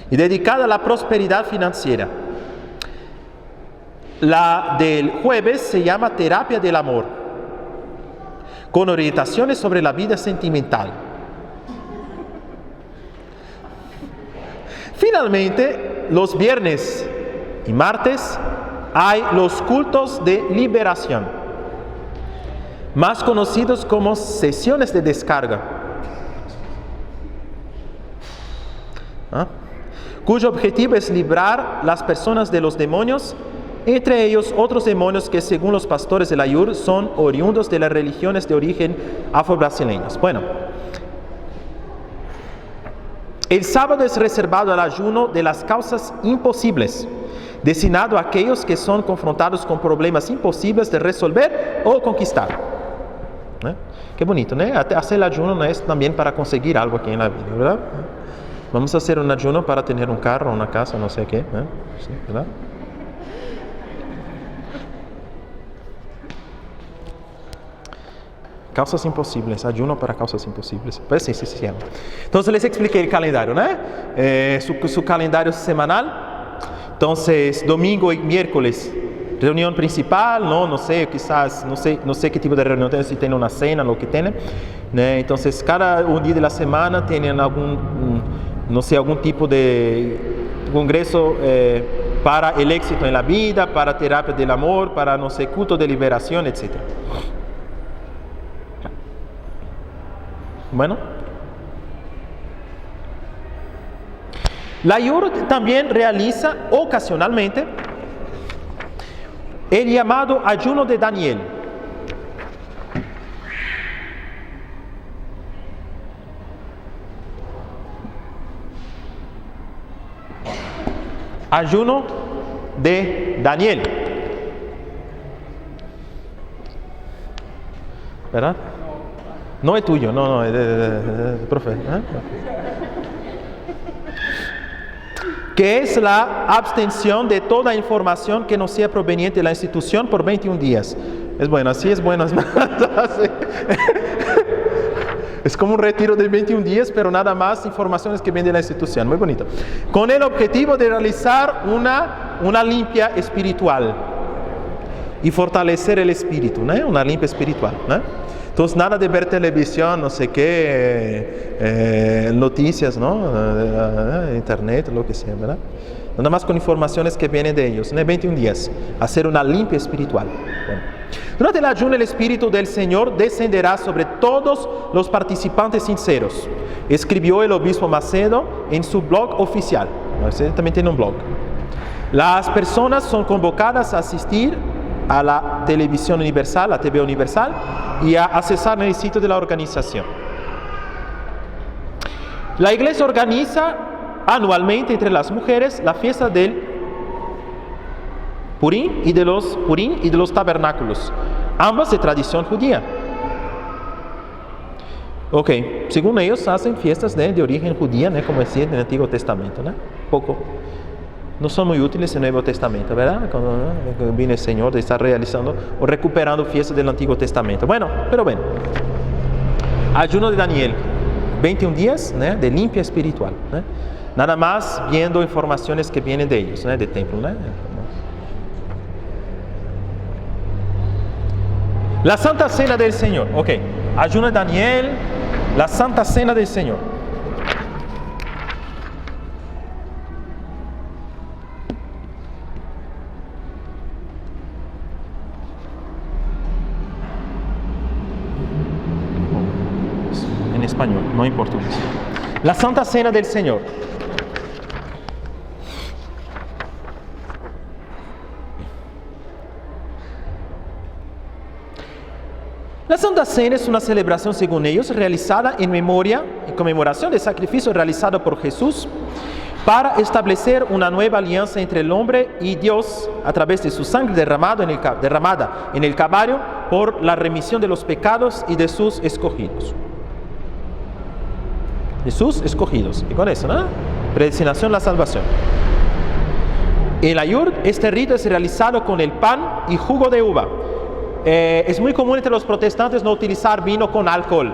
Y dedicada a la prosperidad financiera. La del jueves se llama Terapia del Amor, con orientaciones sobre la vida sentimental. Finalmente, los viernes y martes hay los cultos de liberación, más conocidos como sesiones de descarga, cuyo objetivo es librar las personas de los demonios, entre ellos otros demonios que según los pastores de la IUR son oriundos de las religiones de origen afro-brasileños. Bueno, el sábado es reservado al ayuno de las causas imposibles, destinado a aquellos que son confrontados con problemas imposibles de resolver o conquistar. Qué bonito, ¿no? Hacer el ayuno no es también para conseguir algo aquí en la vida, ¿verdad? Vamos a hacer un ayuno para tener un carro, una casa, no sé qué, sí, ¿verdad? Causas imposibles, ayuno para causas imposibles. Pues sí. Entonces les expliqué el calendario, ¿no? Su calendario semanal. Entonces, domingo y miércoles, reunión principal, no sé, quizás, no sé qué tipo de reunión tienen, si tienen una cena, lo que tienen. Entonces, cada un día de la semana tienen algún tipo de congreso para el éxito en la vida, para terapia del amor, para, culto de liberación, etc. Bueno, la IUR también realiza ocasionalmente el llamado ayuno de Daniel. Ayuno de Daniel. ¿Verdad? No es tuyo, no, es profe. Que es la abstención de toda información que no sea proveniente de la institución por 21 días. Es bueno, así es bueno. Es como un retiro de 21 días, pero nada más informaciones que vienen de la institución. Muy bonito. Con el objetivo de realizar una limpia espiritual y fortalecer el espíritu, ¿no? Una limpia espiritual, ¿no? Entonces, nada de ver televisión, no sé qué, noticias, ¿no? Internet, lo que sea, ¿verdad? Nada más con informaciones que vienen de ellos, ¿no? 21 días, hacer una limpia espiritual. Bueno. Durante el ayuno, el Espíritu del Señor descenderá sobre todos los participantes sinceros, escribió el obispo Macedo en su blog oficial. Usted también tiene un blog. Las personas son convocadas a asistir a la televisión universal, la TV universal, y a accesar en el sitio de la organización. La iglesia organiza anualmente entre las mujeres la fiesta del Purim y de los tabernáculos, ambas de tradición judía. Ok, según ellos hacen fiestas de origen judía, ¿no? Como decía en el Antiguo Testamento, ¿no? Poco. No son muy útiles en el Nuevo Testamento, ¿verdad? Cuando viene el Señor de estar realizando o recuperando fiestas del Antiguo Testamento. Bueno, pero bueno. Ayuno de Daniel, 21 días, ¿no? De limpia espiritual, ¿no? Nada más viendo informaciones que vienen de ellos, ¿no? Del templo, ¿no? La Santa Cena del Señor, ok. Ayuno de Daniel, la Santa Cena del Señor. En español, no en portugués. La Santa Cena del Señor. La Santa Cena es una celebración, según ellos, realizada en memoria y conmemoración del sacrificio realizado por Jesús para establecer una nueva alianza entre el hombre y Dios a través de su sangre derramada en el Calvario por la remisión de los pecados y de sus escogidos. De sus escogidos. Y con eso, ¿no? Predestinación, la salvación. En la yurt, este rito es realizado con el pan y jugo de uva. Es muy común entre los protestantes no utilizar vino con alcohol,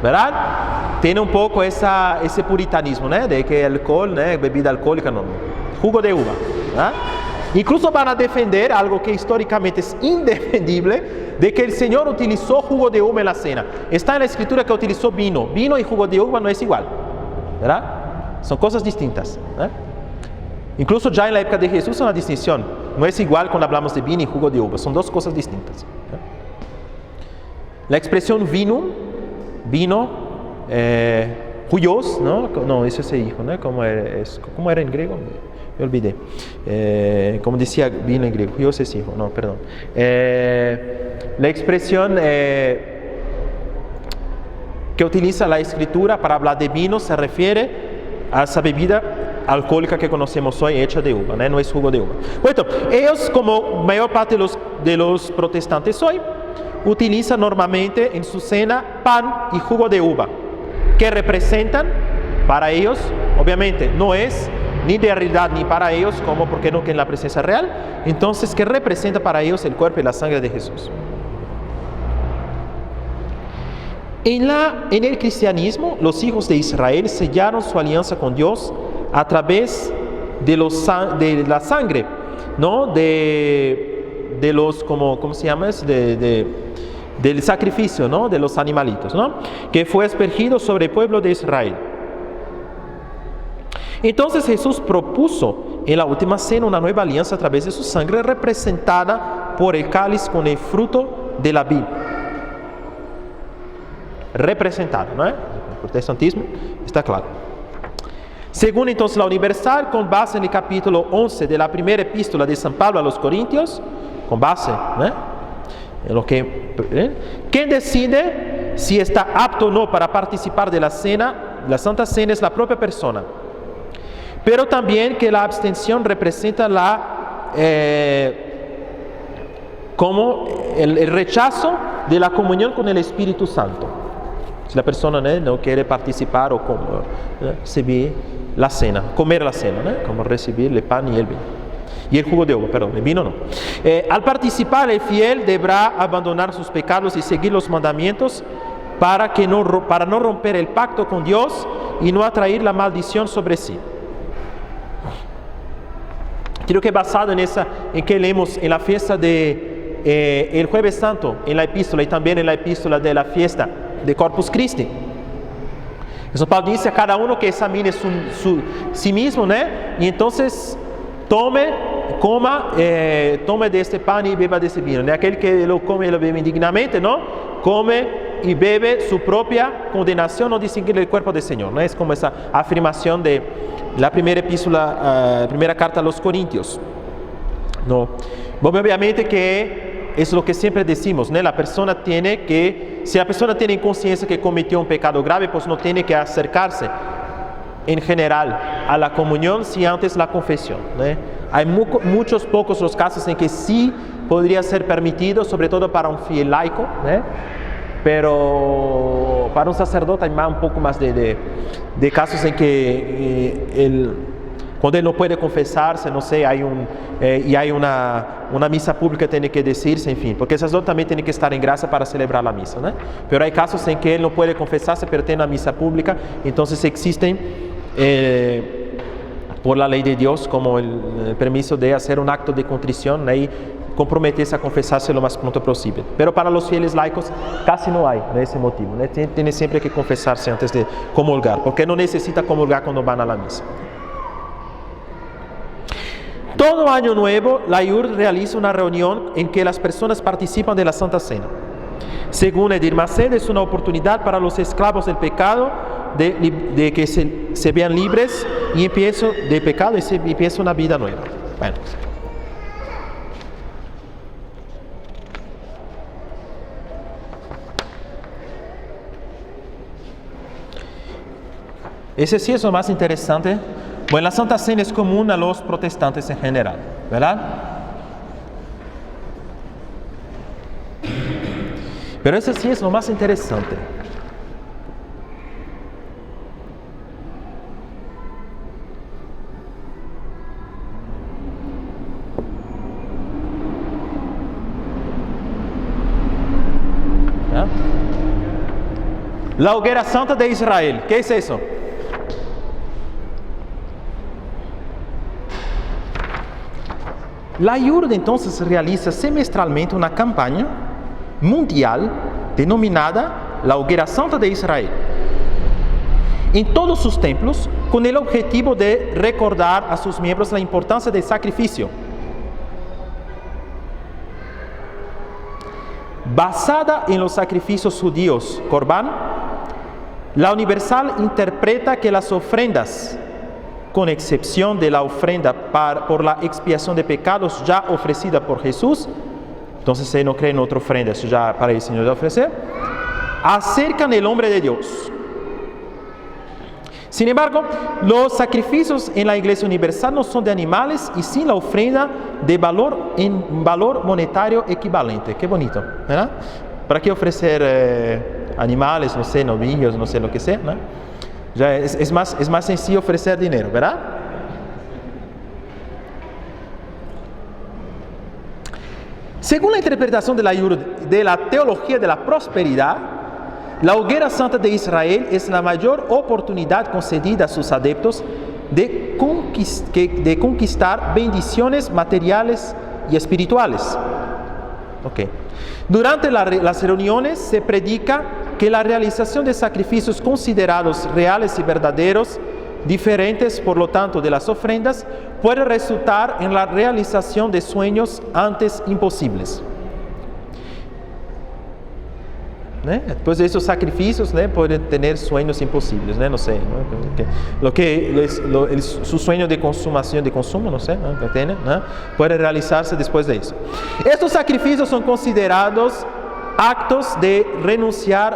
¿verdad? Tiene un poco ese puritanismo, ¿no? De que alcohol, ¿no? Bebida alcohólica, no. Jugo de uva, ¿verdad? Incluso van a defender algo que históricamente es indefendible, de que el Señor utilizó jugo de uva en la cena. Está en la escritura que utilizó vino. Vino y jugo de uva no es igual, ¿verdad? Son cosas distintas, ¿eh? Incluso ya en la época de Jesús es una distinción. No es igual cuando hablamos de vino y jugo de uva. Son dos cosas distintas, ¿eh? La expresión vino, huios, ¿no? No, eso es hijo, ¿no? ¿Cómo era en griego? Me olvidé. Como decía vino en griego, huios es hijo, no, perdón. La expresión que utiliza la escritura para hablar de vino se refiere a esa bebida alcohólica que conocemos hoy hecha de uva, ¿no? No es jugo de uva. Bueno, ellos, como mayor parte de los protestantes hoy, utilizan normalmente en su cena pan y jugo de uva, que representan para ellos, obviamente no es ni de realidad ni para ellos, como porque no que en la presencia real, entonces que representa para ellos el cuerpo y la sangre de Jesús. En el cristianismo, los hijos de Israel sellaron su alianza con Dios a través de la sangre, ¿no? De los, ¿cómo se llama? Del sacrificio, ¿no? De los animalitos, ¿no? Que fue aspergido sobre el pueblo de Israel. Entonces Jesús propuso en la última cena una nueva alianza a través de su sangre, representada por el cáliz con el fruto de la vid. Representado, ¿no? El protestantismo está claro. Según entonces la Universal, con base en el capítulo 11 de la primera epístola de San Pablo a los Corintios, con base, en lo que, quien decide si está apto o no para participar de la cena, la Santa Cena, es la propia persona. Pero también que la abstención representa como el rechazo de la comunión con el Espíritu Santo. Si la persona no quiere participar o recibir la cena, comer la cena, como recibir el pan y el vino. Y el jugo de uva, perdón, el vino no. Al participar, el fiel deberá abandonar sus pecados y seguir los mandamientos para no romper el pacto con Dios y no atraer la maldición sobre sí. Creo que basado en que leemos en la fiesta el Jueves Santo, en la epístola y también en la epístola de la fiesta de Corpus Christi. Eso Pablo dice a cada uno que examine sí mismo, ¿no? Y entonces tome de este pan y beba de este vino. Aquel que lo come y lo bebe indignamente, ¿no? Come y bebe su propia condenación, no distinguir el cuerpo del Señor, ¿no? Es como esa afirmación de la primera epístola, primera carta a los Corintios, ¿no? Bueno, obviamente que es lo que siempre decimos, ¿no? Si la persona tiene conciencia que cometió un pecado grave, pues no tiene que acercarse en general a la comunión si antes la confesión, ¿no? Hay pocos los casos en que sí podría ser permitido, sobre todo para un fiel laico, ¿no? Pero para un sacerdote hay un poco más de casos en que cuando él no puede confesarse, no sé, hay una misa pública que tiene que decirse, en fin, porque el sacerdote también tiene que estar en gracia para celebrar la misa, ¿no? Pero hay casos en que él no puede confesarse, pero tiene una misa pública, entonces existen por la ley de Dios como el permiso de hacer un acto de contrición, ¿no? Y comprometerse a confesarse lo más pronto posible. Pero para los fieles laicos casi no hay, de ese motivo, ¿no? Tiene siempre que confesarse antes de comulgar, porque no necesita comulgar cuando van a la misa. Todo año nuevo, la IUR realiza una reunión en que las personas participan de la Santa Cena. Según Edir Macedo, es una oportunidad para los esclavos del pecado de que se vean libres y empiecen de pecado y se empieza una vida nueva. Bueno. Ese sí es lo más interesante Bueno, la Santa Cena es común a los protestantes en general, ¿verdad? Pero eso sí es lo más interesante. ¿Ya? La hoguera santa de Israel, ¿qué es eso? La IURD entonces realiza semestralmente una campaña mundial denominada la Hoguera Santa de Israel en todos sus templos, con el objetivo de recordar a sus miembros la importancia del sacrificio. Basada en los sacrificios judíos Corbán, la Universal interpreta que las ofrendas, con excepción de la ofrenda por la expiación de pecados ya ofrecida por Jesús, entonces se no cree en otra ofrenda, eso ya para el Señor de ofrecer, acercan el hombre de Dios. Sin embargo, los sacrificios en la Iglesia Universal no son de animales y sin la ofrenda de valor en valor monetario equivalente. Qué bonito, ¿verdad? ¿Para qué ofrecer animales, no sé, novillos, no sé lo que sea, ¿no? Ya es más sencillo ofrecer dinero, ¿verdad? Según la interpretación de la teología de la prosperidad, la hoguera santa de Israel es la mayor oportunidad concedida a sus adeptos de conquistar bendiciones materiales y espirituales. Okay. Durante las reuniones se predica que la realización de sacrificios considerados reales y verdaderos, diferentes por lo tanto de las ofrendas, puede resultar en la realización de sueños antes imposibles. Después de esos sacrificios, pueden tener sueños imposibles, no sé, su sueño de consumo, no sé, que tiene, puede realizarse después de eso. Estos sacrificios son considerados actos de renuncia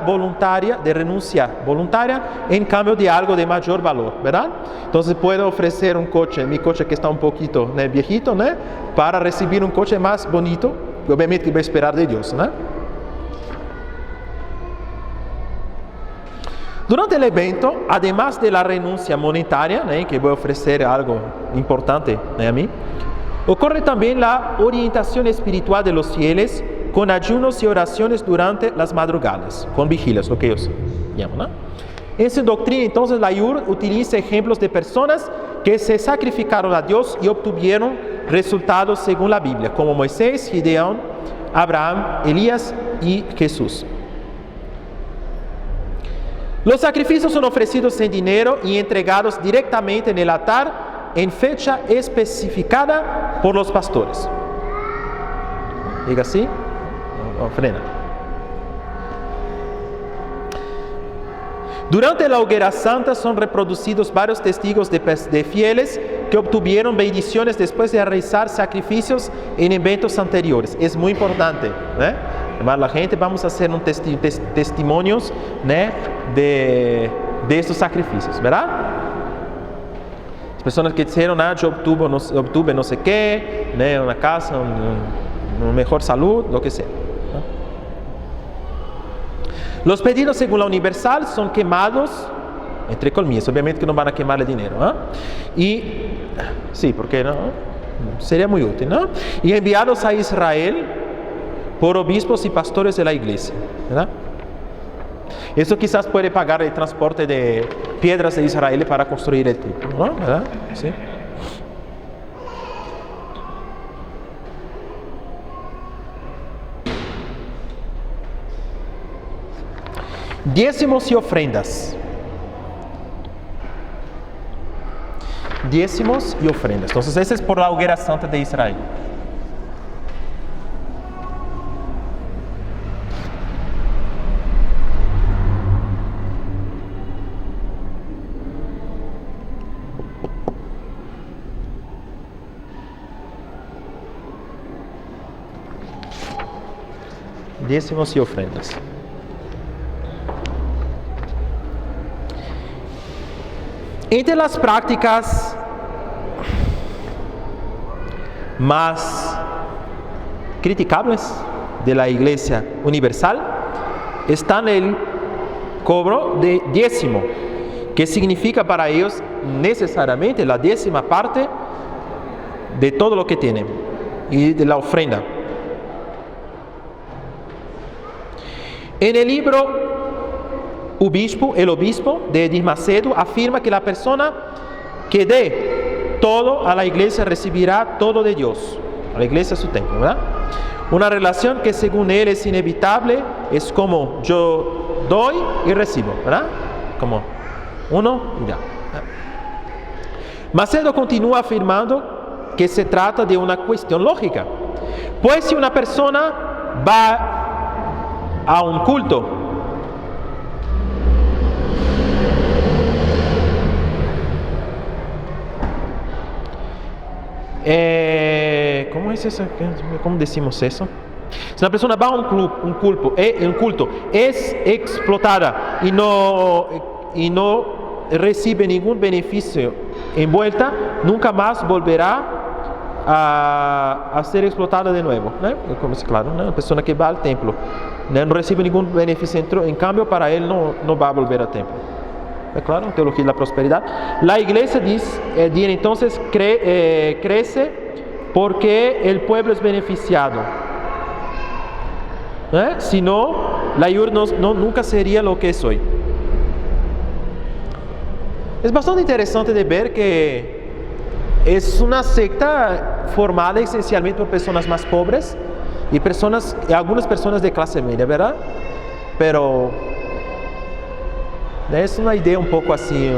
voluntaria en cambio de algo de mayor valor, ¿verdad? Entonces puedo ofrecer un coche, mi coche que está un poquito viejito, para recibir un coche más bonito, obviamente que voy a esperar de Dios, Durante el evento, además de la renuncia monetaria, que voy a ofrecer algo importante a mí, ocurre también la orientación espiritual de los fieles con ayunos y oraciones durante las madrugadas, con vigilias, lo que ellos llaman. En su doctrina, entonces, la IUR utiliza ejemplos de personas que se sacrificaron a Dios y obtuvieron resultados según la Biblia, como Moisés, Gideón, Abraham, Elías y Jesús. Los sacrificios son ofrecidos en dinero y entregados directamente en el altar en fecha especificada por los pastores. Diga así, frena. Durante la hoguera santa son reproducidos varios testigos de fieles que obtuvieron bendiciones después de realizar sacrificios en eventos anteriores. Es muy importante, la gente vamos a hacer un testimonios de estos sacrificios, ¿verdad? Las personas que dijeron, yo obtuve no sé qué, una casa, una mejor salud, lo que sea. Los pedidos según la Universal son quemados, entre comillas, obviamente que no van a quemarle dinero, y sí, porque no, sería muy útil, y enviados a Israel por obispos y pastores de la iglesia, ¿verdad? Eso quizás puede pagar el transporte de piedras de Israel para construir el templo, ¿no? ¿Verdad? Sí. Diezmos y ofrendas. Diezmos y ofrendas. Entonces, ese es por la hoguera santa de Israel. Diezmos y ofrendas. Entre las prácticas más criticables de la Iglesia Universal está en el cobro de diezmo, que significa para ellos necesariamente la 10ª parte de todo lo que tienen y de la ofrenda. En el libro El Obispo de Edir Macedo afirma que la persona que dé todo a la iglesia recibirá todo de Dios. A la iglesia es su templo, ¿verdad? Una relación que según él es inevitable, es como yo doy y recibo, ¿verdad? Como uno y ya. Macedo continúa afirmando que se trata de una cuestión lógica. Pues si una persona va a un culto, ¿cómo es eso? ¿Cómo decimos eso? Si una persona va a un culto, es explotada y no recibe ningún beneficio en vuelta, nunca más volverá a ser explotada de nuevo, ¿no? Como es claro, ¿no? Una persona que va al templo, ¿no? No recibe ningún beneficio, en cambio para él no va a volver al templo. ¿Es claro? Teología de la prosperidad. La iglesia dice entonces crece porque el pueblo es beneficiado. Si no, la IUR nunca sería lo que es hoy. Es bastante interesante de ver que es una secta formada esencialmente por personas más pobres y algunas personas de clase media, ¿verdad? Pero es una idea un poco así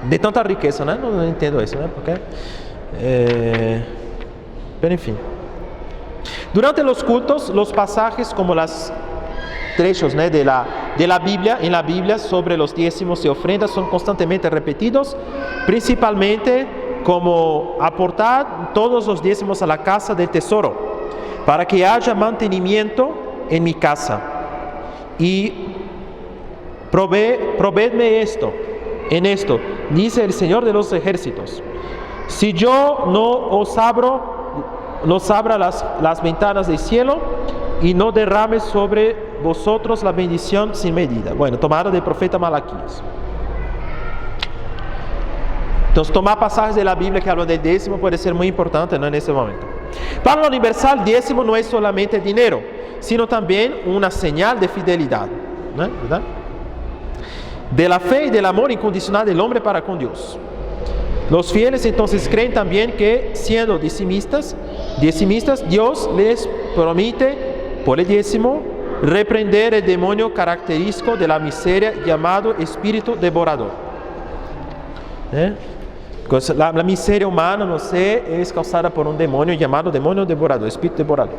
de tanta riqueza, ¿no? No entiendo eso, ¿no? Porque, pero en fin. Durante los cultos, los pasajes como los trechos, ¿no? de la Biblia, en la Biblia sobre los diezmos y ofrendas son constantemente repetidos, principalmente como aportar todos los diezmos a la casa del tesoro, para que haya mantenimiento en mi casa. Y proveedme en esto, dice el Señor de los ejércitos. Si yo no abra las ventanas del cielo y no derrame sobre vosotros la bendición sin medida. Bueno, tomado del profeta Malaquías. Entonces, tomar pasajes de la Biblia que hablan del diezmo puede ser muy importante, ¿no? En ese momento. Para la universal, diezmo no es solamente dinero, sino también una señal de fidelidad, ¿no? ¿Verdad? De la fe y del amor incondicional del hombre para con Dios. Los fieles entonces creen también que siendo diezmistas, Dios les promete por el diezmo reprender el demonio característico de la miseria llamado espíritu devorador. La miseria humana, no sé, es causada por un demonio llamado demonio devorador, espíritu devorador.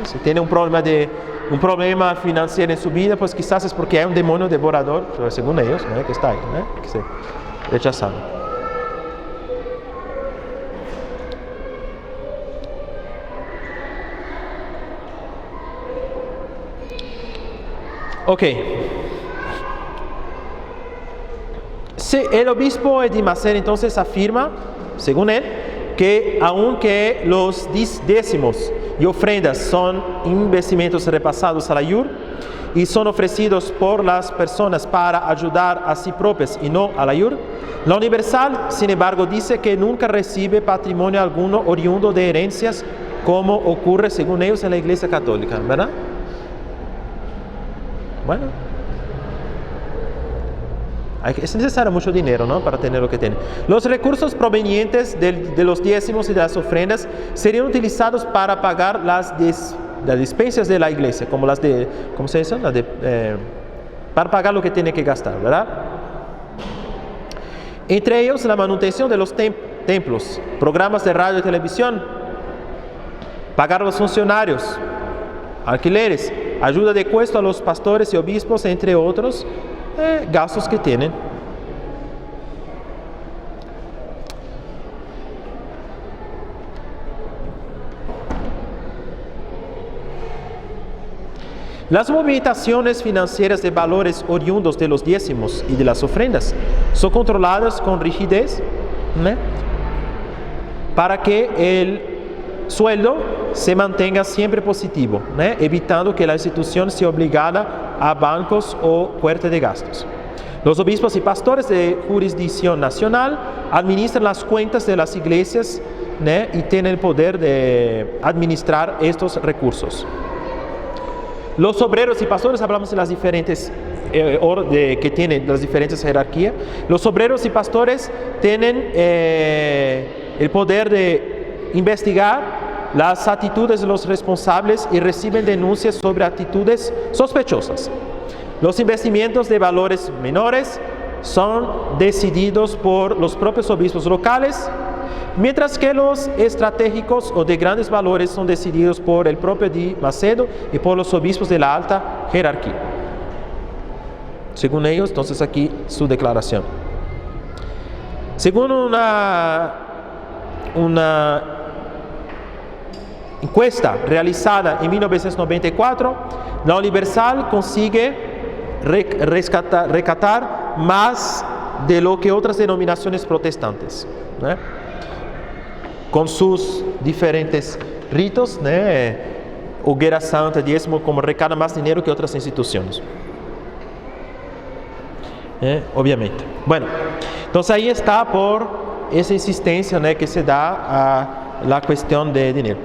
Si tiene un problema financiero en su vida, pues quizás es porque hay un demonio devorador, según ellos, ¿no? Que está ahí, ¿no? Que se rechazaron. Ok. El obispo Edir Macedo entonces afirma, según él, que aunque los diezmos y ofrendas son investimentos repasados a la IUR y son ofrecidos por las personas para ayudar a sí propias y no a la IUR, la Universal, sin embargo, dice que nunca recibe patrimonio alguno oriundo de herencias, como ocurre según ellos en la Iglesia Católica, ¿verdad? Bueno, es necesario mucho dinero, ¿no? Para tener lo que tiene. Los recursos provenientes de los diezmos y de las ofrendas serían utilizados para pagar las despensas de la iglesia, como las de, ¿cómo se dice? Para pagar lo que tiene que gastar, ¿verdad? Entre ellos, la manutención de los templos, programas de radio y televisión, pagar a los funcionarios, alquileres, ayuda de cuesto a los pastores y obispos, entre otros gastos que tienen. Las movimentaciones financieras de valores oriundos de los diezmos y de las ofrendas son controladas con rigidez, ¿no? para que el sueldo se mantenga siempre positivo, ¿no? Evitando que la institución sea obligada a bancos o fuerte de gastos. Los obispos y pastores de jurisdicción nacional administran las cuentas de las iglesias, ¿no? Y tienen el poder de administrar estos recursos. Los obreros y pastores, hablamos de las diferentes que tienen las diferentes jerarquías. Los obreros y pastores tienen el poder de investigar las actitudes de los responsables y reciben denuncias sobre actitudes sospechosas. Los investimientos de valores menores son decididos por los propios obispos locales, mientras que los estratégicos o de grandes valores son decididos por el propio Di Macedo y por los obispos de la alta jerarquía. Según ellos, entonces aquí su declaración. Según una encuesta realizada en 1994, la Universal consigue recatar más de lo que otras denominaciones protestantes, ¿no? Con sus diferentes ritos, ¿no? Hoguera Santa, diezmo, como recada más dinero que otras instituciones. Obviamente. Bueno, entonces ahí está por esa insistencia, ¿no? Que se da a la cuestión de dinero.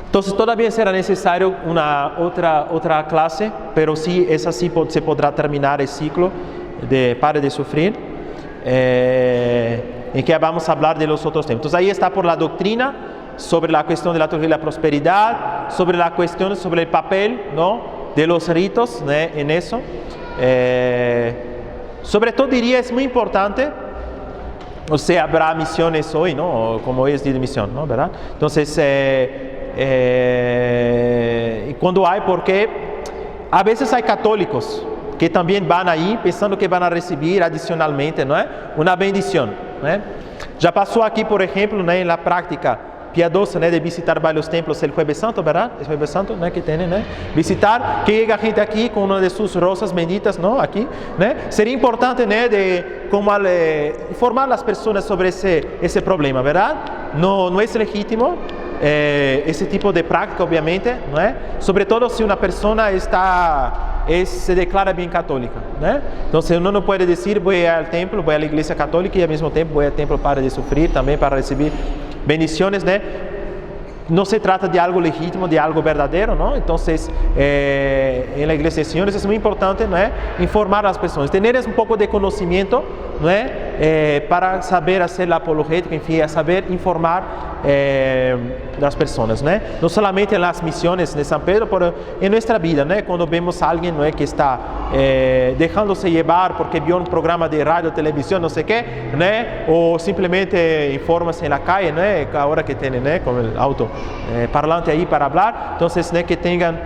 Entonces todavía será necesario otra clase, pero sí, es así, se podrá terminar el ciclo de Pare de Sufrir, en que vamos a hablar de los otros temas. Entonces ahí está por la doctrina, sobre la cuestión de la teología de la prosperidad, sobre la cuestión, sobre el papel, ¿no? De los ritos, ¿no? En eso. Sobre todo diría, es muy importante, o sea, habrá misiones hoy, ¿no? Como hoy es día de misión, ¿no? ¿Verdad? Entonces, cuando hay, porque a veces hay católicos que también van ahí pensando que van a recibir adicionalmente, ¿no? Una bendición, ¿no? Ya pasó aquí, por ejemplo, ¿no? En la práctica piadosa, ¿no? De visitar varios templos el Jueves Santo, ¿verdad? El Jueves Santo, ¿no? Que tienen, ¿no? Visitar, que llega gente aquí con una de sus rosas benditas, ¿no? Aquí, ¿no? Sería importante, ¿no? De como informar a las personas sobre ese problema, ¿verdad? No es legítimo ese tipo de práctica, obviamente, ¿no? Sobre todo si una persona se declara bien católica, ¿no? Entonces uno no puede decir voy al templo, voy a la iglesia católica y al mismo tiempo voy al templo para de sufrir, también para recibir bendiciones, ¿no? No se trata de algo legítimo, de algo verdadero, ¿no? Entonces, en la iglesia de señores es muy importante, ¿no? Informar a las personas, tener un poco de conocimiento, ¿no? Para saber hacer la apologética, en fin, saber informar las personas, ¿no? No solamente en las misiones de San Pedro, pero en nuestra vida, ¿no? Cuando vemos a alguien, ¿no? Que está dejándose llevar porque vio un programa de radio, televisión, no sé qué, ¿no? O simplemente informas en la calle, ¿no? Ahora que tienen, ¿no? Con el auto parlante ahí para hablar, entonces, ¿no? Que tengan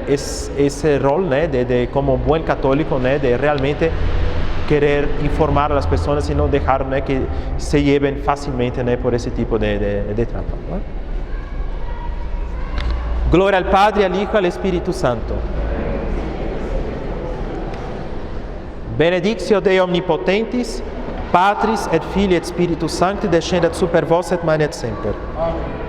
ese rol, ¿no? de como buen católico, ¿no? De realmente querer informar a las personas y no dejar, ¿no? Que se lleven fácilmente, ¿no? Por ese tipo de trampa, ¿no? Gloria al Padre, al Hijo, al Espíritu Santo. Benedictio Dei Omnipotentis, Patris et Filii et Spiritus Sancti, descendat super vos et manet semper. Amen.